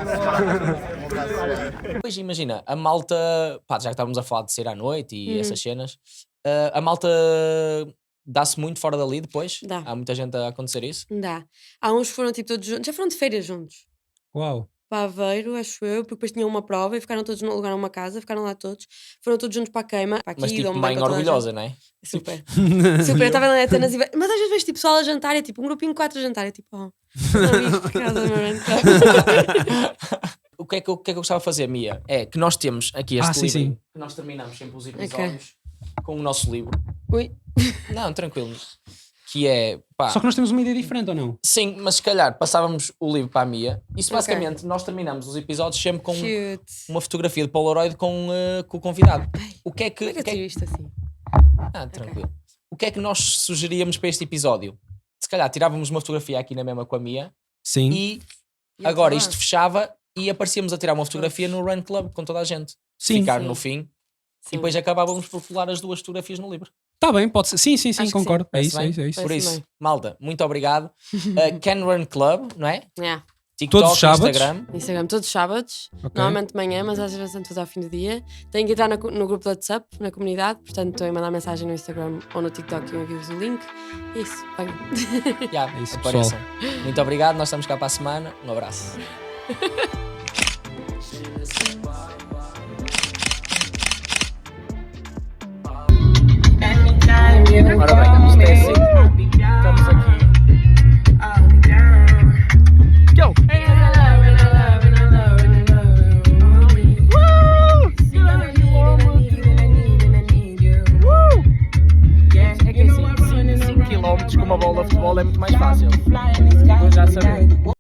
[SPEAKER 3] Depois imagina, a malta, pá, já que estávamos a falar de sair à noite e essas cenas, a malta dá-se muito fora dali depois?
[SPEAKER 5] Dá.
[SPEAKER 3] Há muita gente a acontecer isso?
[SPEAKER 5] Dá. Há uns que foram tipo todos juntos. Já foram de férias juntos.
[SPEAKER 2] Uau.
[SPEAKER 5] Para Aveiro, acho eu, porque depois tinham uma prova e ficaram todos no lugar numa casa, ficaram lá todos, foram todos juntos para a queima. Para aqui,
[SPEAKER 3] Mas tipo,
[SPEAKER 5] dão um
[SPEAKER 3] mãe
[SPEAKER 5] banco a toda a
[SPEAKER 3] orgulhosa,
[SPEAKER 5] gente.
[SPEAKER 3] não é?
[SPEAKER 5] Super. Super, eu estava na Atenas e mas às vezes vejo tipo pessoal a jantar, é tipo um grupinho de 4 a jantar, é tipo, oh, não isto por causa do meu rant club.
[SPEAKER 3] O que é que eu gostava de fazer, Mia? É que nós temos aqui este
[SPEAKER 2] sim,
[SPEAKER 3] livro.
[SPEAKER 2] sim.
[SPEAKER 3] Nós terminamos sempre os episódios com o nosso livro.
[SPEAKER 5] Ui.
[SPEAKER 3] Não, tranquilo. Que é, pá,
[SPEAKER 2] Só que nós temos uma ideia diferente, ou não?
[SPEAKER 3] sim, mas se calhar passávamos o livro para a Mia. Isso basicamente, nós terminamos os episódios sempre com
[SPEAKER 5] Cute.
[SPEAKER 3] uma fotografia de Polaroid com o convidado. O que é que...
[SPEAKER 5] Como é que eu tiro isto assim?
[SPEAKER 3] Tranquilo. O que é que nós sugeríamos para este episódio? Se calhar tirávamos uma fotografia aqui na mesma com a Mia
[SPEAKER 2] Sim.
[SPEAKER 3] e
[SPEAKER 5] E
[SPEAKER 3] agora
[SPEAKER 5] eu
[SPEAKER 3] isto fechava e aparecíamos a tirar uma fotografia no Run Club com toda a gente.
[SPEAKER 2] Sim.
[SPEAKER 3] Ficar
[SPEAKER 5] Sim.
[SPEAKER 3] no fim
[SPEAKER 5] Sim.
[SPEAKER 3] e depois acabávamos por colar as duas fotografias no livro.
[SPEAKER 2] Tá bem, pode ser. Sim, sim, sim,
[SPEAKER 5] Acho que
[SPEAKER 2] concordo.
[SPEAKER 5] sim.
[SPEAKER 2] É isso, é
[SPEAKER 3] Parece
[SPEAKER 2] isso, é isso.
[SPEAKER 3] Por
[SPEAKER 5] Parece
[SPEAKER 3] isso,
[SPEAKER 5] bem.
[SPEAKER 3] malta, muito obrigado. Can Run Club, não é?
[SPEAKER 5] Yeah.
[SPEAKER 3] TikTok,
[SPEAKER 2] Todos os sábados?
[SPEAKER 3] Instagram.
[SPEAKER 5] Instagram todos os sábados,
[SPEAKER 2] Ok.
[SPEAKER 5] normalmente de manhã, mas às vezes antes ao fim do dia. Tenho que entrar no grupo do WhatsApp, na comunidade, portanto estou a mandar mensagem no Instagram ou no TikTok e eu envio-vos o link. Isso, venham.
[SPEAKER 3] Yeah,
[SPEAKER 2] É isso,
[SPEAKER 3] apareçam. Muito obrigado, nós estamos cá para a semana. Um abraço.
[SPEAKER 1] Ora bem, isto é assim. Estamos aqui. Go! É que assim, 5 km com uma bola de futebol é muito mais fácil. Vou já saber.